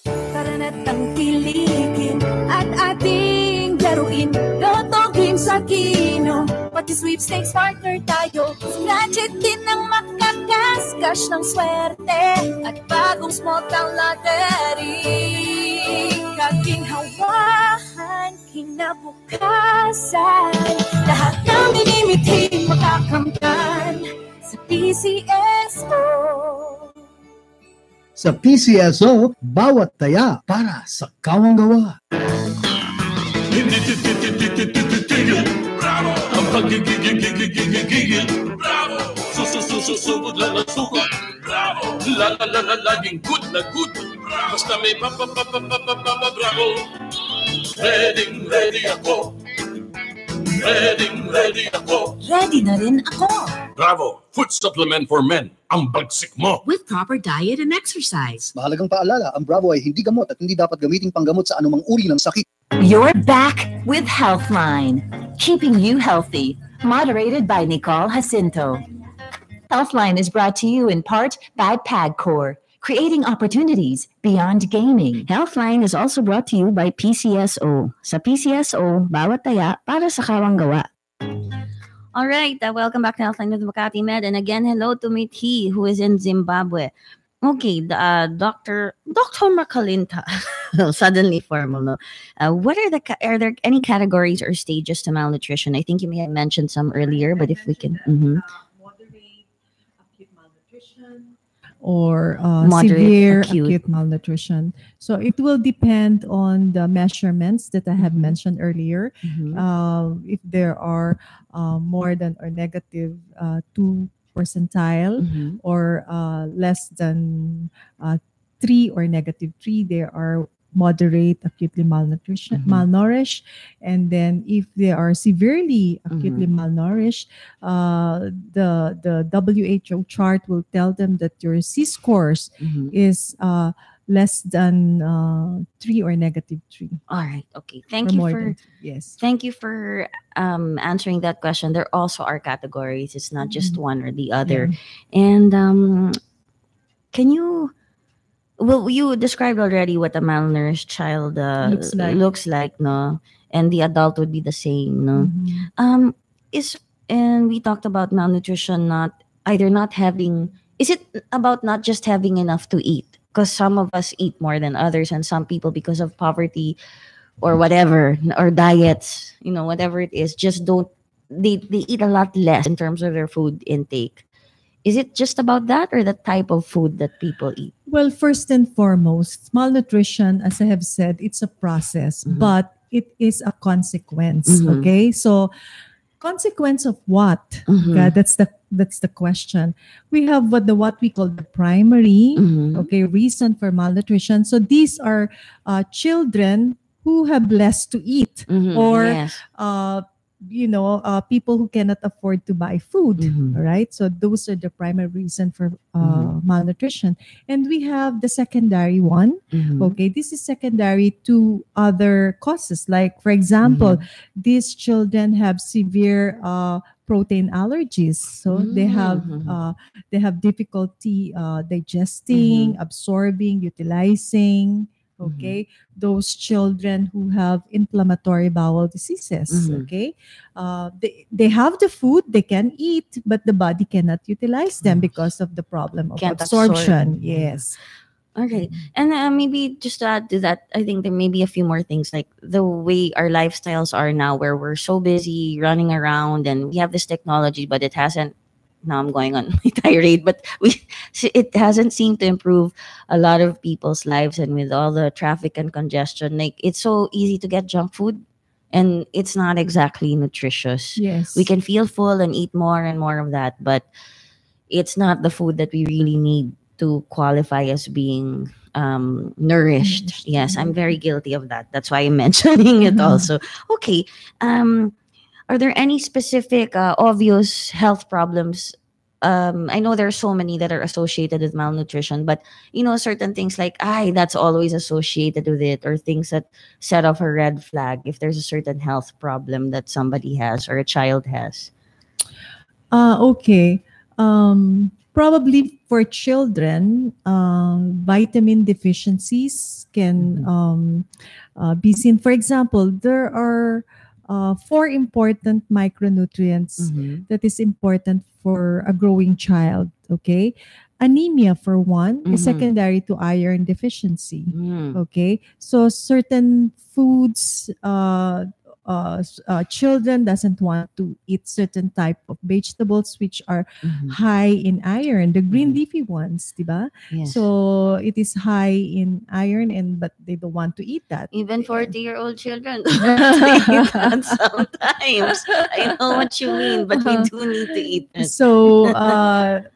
Tara na't tangkilikin at ating laruin. Lotto Games sa Kino, pati sweepstakes partner tayo. Scratch it din ang makakascash ng swerte at bagong small town lottery. Kaginhawahan, kinabukasan, lahat ng minimiting makakamtan sa PCSO. Sa PCSO, bawat taya para sa kawang-gawa. Hindi titigil, bravo! Ang pagigigigigigigigil, bravo! Susubod lang ang suko, bravo! Laging good na good, basta may bravo! Ready ako, Ready ako. Ready na rin ako. Bravo! Food supplement for men. Ang bagsik mo. With proper diet and exercise. Mahalagang paalala, ang Bravo ay hindi gamot at hindi dapat gamiting panggamot sa anumang uri ng sakit. You're back with Healthline, keeping you healthy. Moderated by Nicole Jacinto. Healthline is brought to you in part by PAGCOR, creating opportunities beyond gaming. Healthline is also brought to you by PCSO. Sa PCSO, bawat taya para sa kawang gawa. All right, welcome back to Healthline with Makatimed. And again, hello to Meet He, who is in Zimbabwe. Okay, Dr. Makalinta, suddenly formal, no? What are there any categories or stages to malnutrition? I think you may have mentioned some earlier, but if we can... Moderate acute malnutrition or Moderate severe acute. acute malnutrition. So it will depend on the measurements that I have mentioned earlier. If there are more than or negative 2 percentile or less than 3 or negative 3, they are moderate acutely malnourished. And then if they are severely acutely malnourished, the WHO chart will tell them that your C-scores is less than 3 or negative 3. All right. Okay. Thank you for answering that question. There also are categories. It's not just one or the other. And can you... Well, you described already what a malnourished child looks like, no? And the adult would be the same, no? And we talked about malnutrition is it about not just having enough to eat? Because some of us eat more than others, and some people, because of poverty or whatever, or diets, whatever it is, just they eat a lot less in terms of their food intake. Is it just about that, or the type of food that people eat? Well, first and foremost, malnutrition, as I have said, it's a process, but it is a consequence. Okay, so consequence of what? Okay, that's the question. We have what we call the primary reason for malnutrition. So these are children who have less to eat, or people who cannot afford to buy food. All right, so those are the primary reason for malnutrition. And we have the secondary one. Okay, this is secondary to other causes, like, for example, these children have severe protein allergies, so they have difficulty digesting, absorbing, utilizing. Okay, those children who have inflammatory bowel diseases. Okay, they have the food, they can eat, but the body cannot utilize them because of the problem of absorption. Yes. Okay, and maybe just to add to that, I think there may be a few more things, like the way our lifestyles are now, where we're so busy running around, and we have this technology, but it hasn't. Now I'm going on my tirade, but it hasn't seemed to improve a lot of people's lives. And with all the traffic and congestion, like, it's so easy to get junk food, and it's not exactly nutritious. Yes, we can feel full and eat more and more of that, but it's not the food that we really need to qualify as being nourished. Yes, I'm very guilty of that. That's why I'm mentioning it also. Okay. Are there any specific obvious health problems? I know there are so many that are associated with malnutrition, but certain things like, that's always associated with it, or things that set off a red flag if there's a certain health problem that somebody has or a child has. Okay. Probably for children, vitamin deficiencies can be seen. For example, there are 4 important micronutrients that is important for a growing child. Okay, anemia, for one, is secondary to iron deficiency. Okay, so certain foods, children doesn't want to eat certain type of vegetables which are high in iron, the green leafy ones, diba? Yes. So it is high in iron, but they don't want to eat that. Even 40-year-old children don't want to eat that sometimes. I know what you mean, but we do need to eat it. So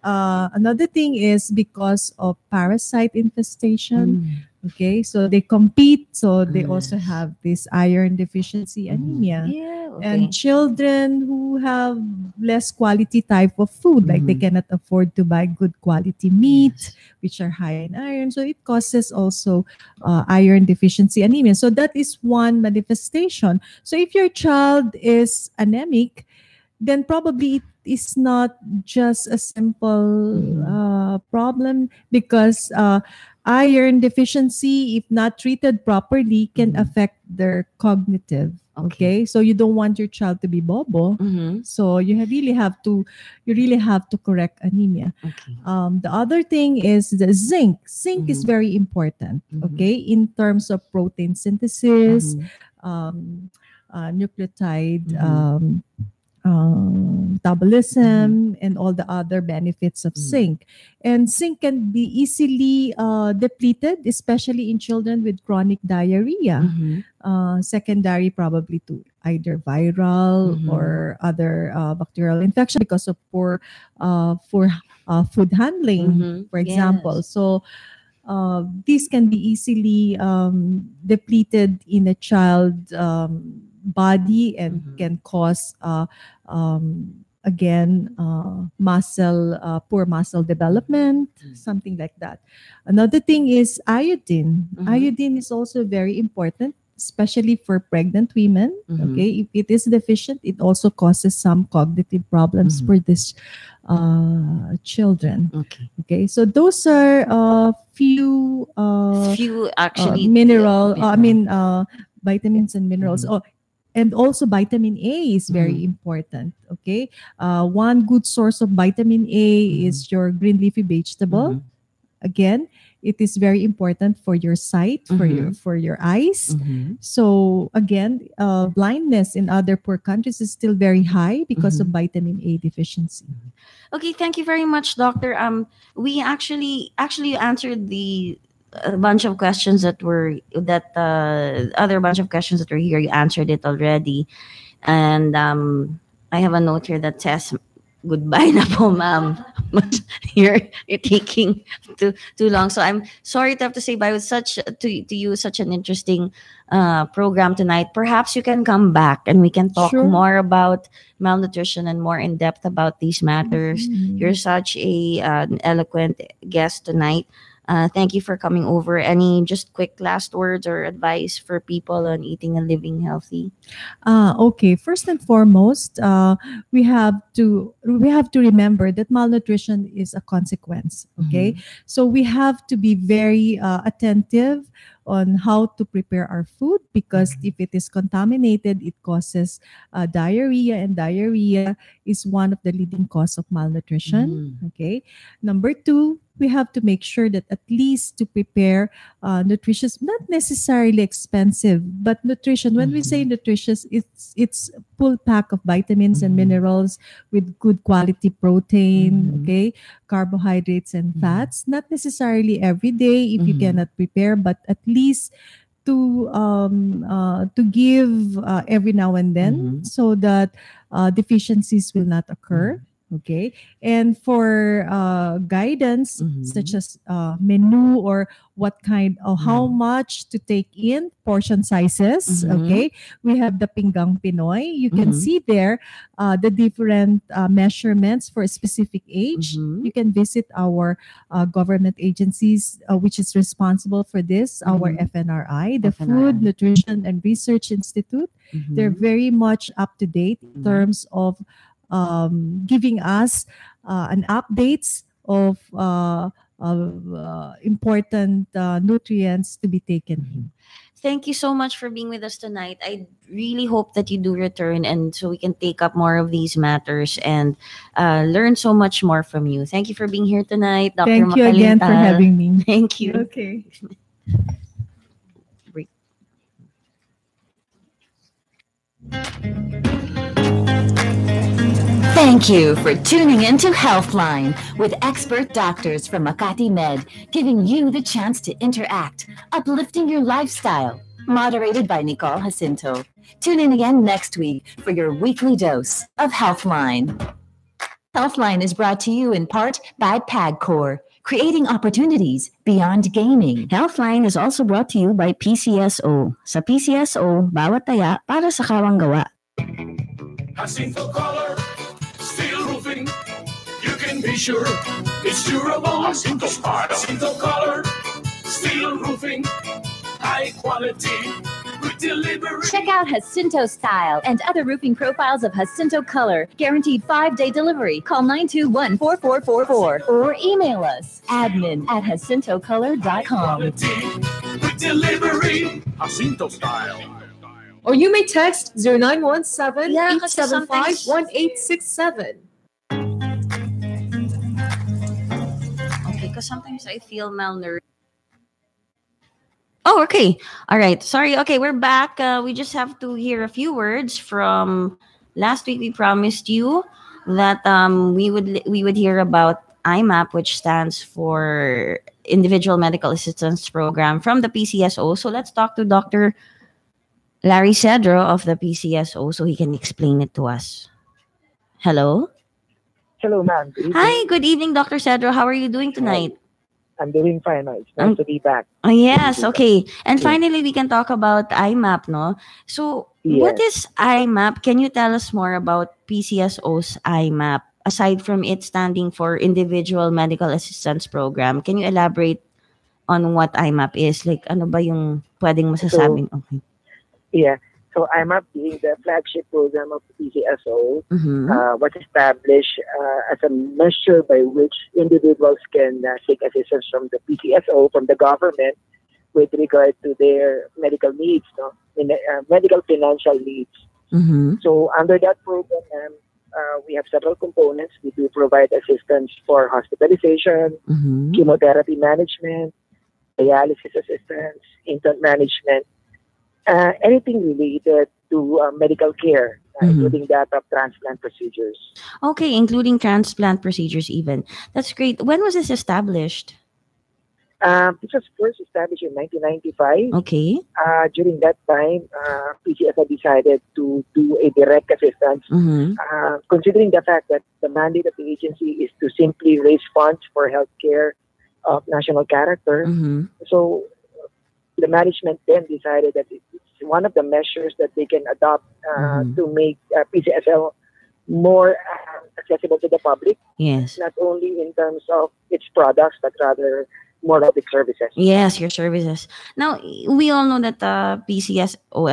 another thing is because of parasite infestation. Okay, so they compete, so they also have this iron deficiency anemia. Yeah, And children who have less quality type of food, like they cannot afford to buy good quality meat, which are high in iron. So it causes also iron deficiency anemia. So that is one manifestation. So if your child is anemic, then probably it is not just a simple problem, because iron deficiency, if not treated properly, can affect their cognitive. Okay, so you don't want your child to be bobo. So really have to correct anemia. The other thing is the zinc. Zinc is very important. Okay, in terms of protein synthesis, nucleotide. Metabolism and all the other benefits of zinc. And zinc can be easily depleted, especially in children with chronic diarrhea, secondary probably to either viral or other bacterial infection because of poor food handling, for example. So these can be easily depleted in a child body and can cause again poor muscle development, something like that. Another thing is iodine. Iodine is also very important, especially for pregnant women. Okay, if it is deficient, it also causes some cognitive problems for this children. Okay, so those are few actually mineral vitamins and minerals. And also vitamin A is very important. Okay, one good source of vitamin A is your green leafy vegetable. Again, it is very important for your sight, for your eyes. So again, blindness in other poor countries is still very high because of vitamin A deficiency. Okay, thank you very much, Doctor. We actually answered a bunch of questions other bunch of questions that were here. You answered it already, and I have a note here that says goodbye na po, ma'am. You're taking too long, so I'm sorry to have to say bye. With such an interesting program tonight. Perhaps you can come back and we can talk more about malnutrition and more in depth about these matters. You're such an eloquent guest tonight. Thank you for coming over. Any just quick last words or advice for people on eating and living healthy? Okay. First and foremost, we have to remember that malnutrition is a consequence. Okay, so we have to be very attentive on how to prepare our food, because if it is contaminated, it causes diarrhea, and diarrhea is one of the leading cause of malnutrition. Okay. Number two, we have to make sure that at least to prepare nutritious, not necessarily expensive, but nutrition. When we say nutritious, it's full pack of vitamins and minerals with good quality protein, okay, carbohydrates and fats. Not necessarily every day if you cannot prepare, but at least to give every now and then, so that deficiencies will not occur. Okay, and for guidance such as menu or what kind of how much to take in, portion sizes. Okay, we have the Pinggang Pinoy. You can see there the different measurements for a specific age. You can visit our government agencies which is responsible for this, our FNRI, the Food, Nutrition and Research Institute. They're very much up to date in terms of giving us an updates of important nutrients to be taken. Thank you so much for being with us tonight. I really hope that you do return, and so we can take up more of these matters and learn so much more from you. Thank you for being here tonight, Dr. Thank you again for having me. Thank you. Okay. Thank you for tuning in to Healthline with expert doctors from Makatimed, giving you the chance to interact, uplifting your lifestyle. Moderated by Nicole Jacinto. Tune in again next week for your weekly dose of Healthline. Healthline is brought to you in part by PAGCOR, creating opportunities beyond gaming. Healthline is also brought to you by PCSO. Sa PCSO, bawat taya para sa kawang gawa. Jacinto Color, steel roofing, you can be sure it's durable. Jacinto Style. Jacinto Color, steel roofing, high quality, good delivery. Check out Jacinto Style and other roofing profiles of Jacinto Color. Guaranteed 5-day delivery. Call 921-4444 or email us admin@jacintocolor.com. Good delivery, Jacinto Style. Or you may text 0917-875-1867. Okay, because sometimes I feel malnourished. Oh, okay. All right. Sorry. Okay, we're back. We just have to hear a few words from last week. We promised you that we would hear about IMAP, which stands for Individual Medical Assistance Program from the PCSO. So let's talk to Dr. Larry Cedro of the PCSO so he can explain it to us. Hello? Hello, ma'am. Hi, good evening, Dr. Cedro. How are you doing tonight? I'm doing fine. It's nice to be back. Oh, yes, okay. And finally, we can talk about IMAP, no? So, what is IMAP? Can you tell us more about PCSO's IMAP? Aside from it standing for Individual Medical Assistance Program, can you elaborate on what IMAP is? Like, ano ba yung pwedeng masasabing? Okay. Yeah. So IMAP being the flagship program of the PCSO was established as a measure by which individuals can seek assistance from the PCSO, from the government, with regard to their medical needs, medical financial needs. So under that program, we have several components. We do provide assistance for hospitalization, chemotherapy management, dialysis assistance, intern management, anything related to medical care, including that of transplant procedures. Okay, including transplant procedures even. That's great. When was this established? It was first established in 1995. Okay. During that time, PCSO decided to do a direct assistance, considering the fact that the mandate of the agency is to simply raise funds for healthcare of national character. So the management then decided that it's one of the measures that they can adopt to make PCSL more accessible to the public. Yes. Not only in terms of its products, but rather more of its services. Yes, your services. Now, we all know that PCSO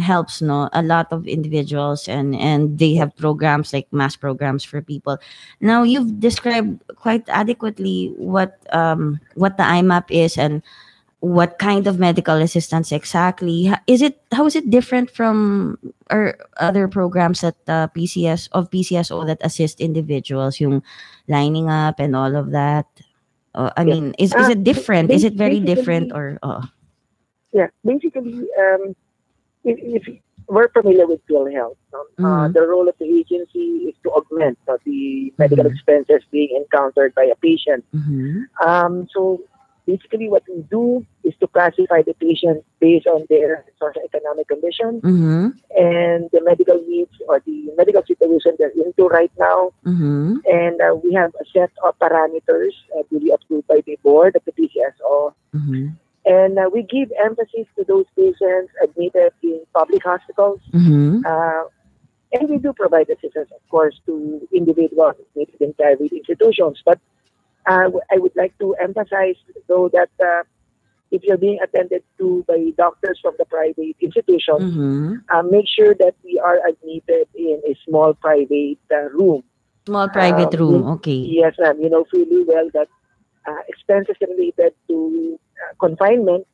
helps no, a lot of individuals and they have programs like mass programs for people. Now, you've described quite adequately what the IMAP is and what kind of medical assistance exactly? How is it different from or other programs that PCSO that assist individuals, yung lining up and all of that? I mean, is it different? Is it very different or? Yeah, basically, if we're familiar with PhilHealth, the role of the agency is to augment the medical expenses being encountered by a patient. So basically, what we do is to classify the patient based on their socioeconomic condition and the medical needs or the medical situation they're into right now. And we have a set of parameters duly approved by the board of the PCSO. And we give emphasis to those patients admitted in public hospitals. And we do provide assistance, of course, to individuals admitted in private institutions. But I would like to emphasize, though, that if you're being attended to by doctors from the private institution, make sure that we are admitted in a small private room. Small private room, okay. Yes, ma'am. You know fully well that expenses related to confinement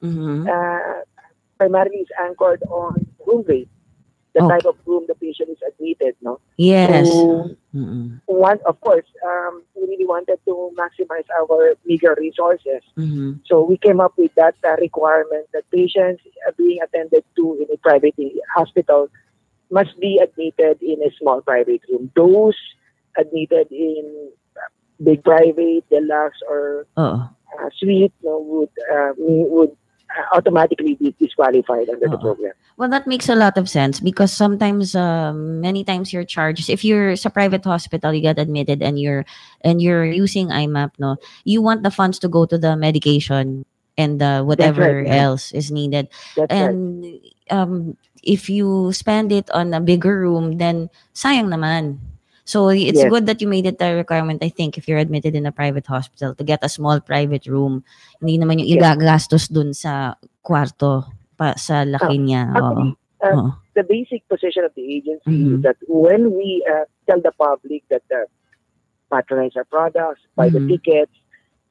primarily is anchored on room rate. The type of room the patient is admitted, no? Yes. So, of course, we really wanted to maximize our meager resources. So we came up with that requirement that patients being attended to in a private hospital must be admitted in a small private room. Those admitted in big private, deluxe, or suite would automatically be disqualified under the program. Well, that makes a lot of sense because sometimes, many times your charges, if you're a private hospital, you get admitted and you're using IMAP, no, you want the funds to go to the medication and whatever else is needed. And if you spend it on a bigger room, then sayang naman. So it's good that you made it a requirement, I think, if you're admitted in a private hospital to get a small private room. Hindi naman yung igagastos dun sa kwarto pa sa laki niya. Actually, the basic position of the agency is that when we tell the public that patronize our products, buy the tickets,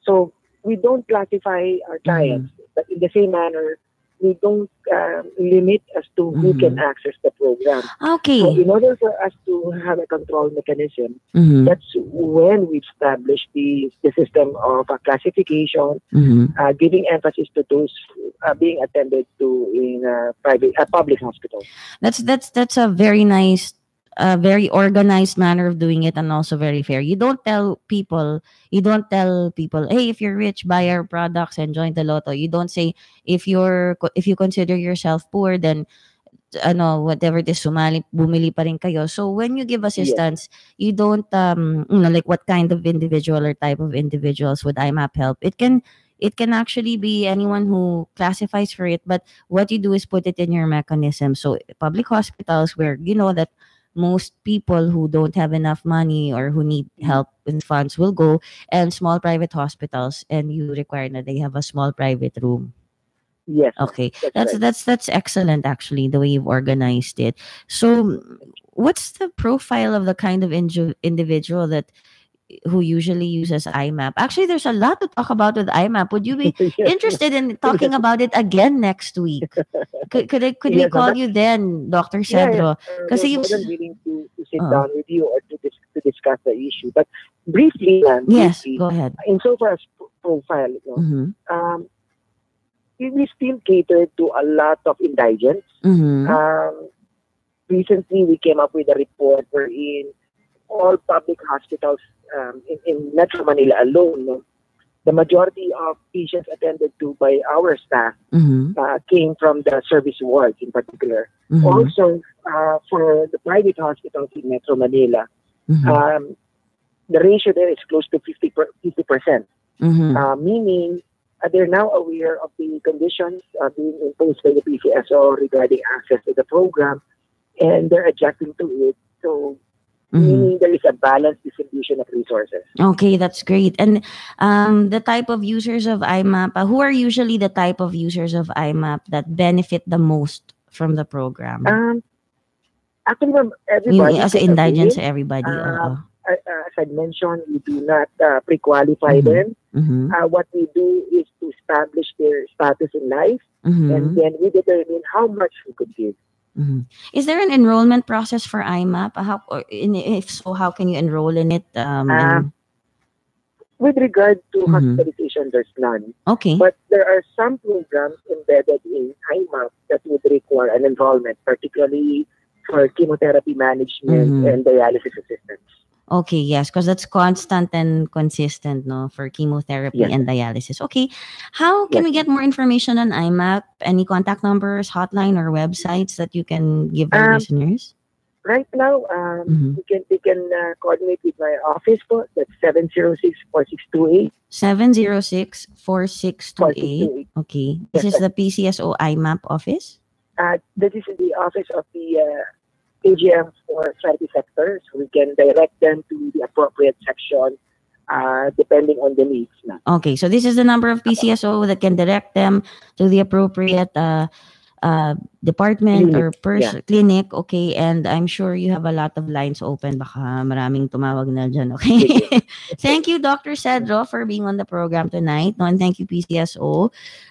so we don't classify our clients, but in the same manner, we don't limit as to who can access the program. Okay. So in order for us to have a control mechanism, that's when we establish the system of classification, giving emphasis to those being attended to in public hospitals. That's a very nice, very organized manner of doing it, and also very fair. You don't tell people, hey, if you're rich, buy our products and join the lotto. You don't say, if you consider yourself poor, then whatever it is, bumili pa rin kayo. So when you give assistance, you don't like what kind of individual or type of individuals would IMAP help. It can actually be anyone who classifies for it, but what you do is put it in your mechanism. So public hospitals, where you know that most people who don't have enough money or who need help with funds will go, and small private hospitals, and you require that they have a small private room. Yes. Okay. That's excellent, actually, the way you've organized it. So what's the profile of the kind of individual who usually uses IMAP? Actually, there's a lot to talk about with IMAP. Would you be interested in talking about it again next week? Could we call you then, Dr. Cedro? Because I'm willing to sit down with you or to discuss the issue. But briefly, go ahead. Insofar as profile, we still cater to a lot of indigents. Recently, we came up with a report wherein all public hospitals in Metro Manila alone, the majority of patients attended to by our staff came from the service wards in particular. Also, for the private hospitals in Metro Manila, the ratio there is close to 50%, meaning they're now aware of the conditions being imposed by the PCSO regarding access to the program, and they're adjusting to it. So meaning there is a balanced distribution of resources. Okay, that's great. And the type of users of IMAP, who are usually the type of users of IMAP that benefit the most from the program? Actually, everybody. As indigents, everybody. As I mentioned, we do not pre-qualify them. What we do is to establish their status in life, and then we determine how much we could give. Is there an enrollment process for IMAP? If so, how can you enroll in it? With regard to hospitalization, there's none. Okay. But there are some programs embedded in IMAP that would require an enrollment, particularly for chemotherapy management and dialysis assistance. Okay, yes, because that's constant and consistent, no, for chemotherapy and dialysis. Okay, how can we get more information on IMAP? Any contact numbers, hotline, or websites that you can give our listeners? Right now, they can coordinate with my office. That's 706-4628. 706-4628. Okay, this is the PCSO IMAP office? This is the office of the AGM for charity sector, so we can direct them to the appropriate section depending on the needs. Okay, so this is the number of PCSO that can direct them to the appropriate department or clinic. Okay, and I'm sure you have a lot of lines open. Baka maraming tumawag na dyan. Okay. Thank you, Dr. Cedro, for being on the program tonight. No, and thank you, PCSO.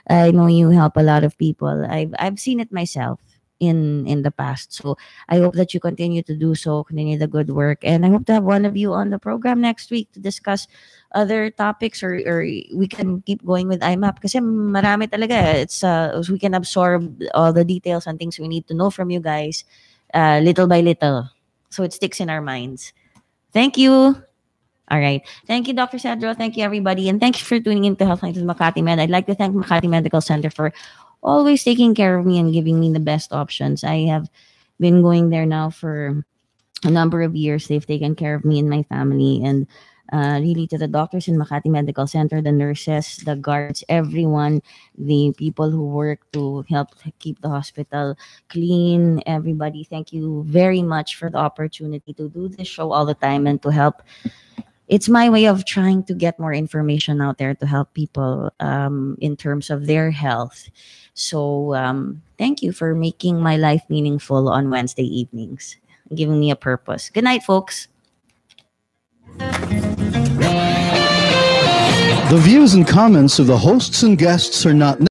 I know you help a lot of people. I've seen it myself in the past. So I hope that you continue to do so, continue the good work. And I hope to have one of you on the program next week to discuss other topics, or we can keep going with IMAP kasi marami talaga. It's we can absorb all the details and things we need to know from you guys little by little. So it sticks in our minds. Thank you. All right. Thank you, Dr. Cedro. Thank you, everybody. And thank you for tuning in to Healthline with Makatimed. I'd like to thank Makati Medical Center for always taking care of me and giving me the best options. I have been going there now for a number of years. They've taken care of me and my family. And really, to the doctors in Makati Medical Center, the nurses, the guards, everyone, the people who work to help keep the hospital clean, everybody, thank you very much for the opportunity to do this show all the time and to help. It's my way of trying to get more information out there to help people in terms of their health. So thank you for making my life meaningful on Wednesday evenings, giving me a purpose. Good night, folks. The views and comments of the hosts and guests are not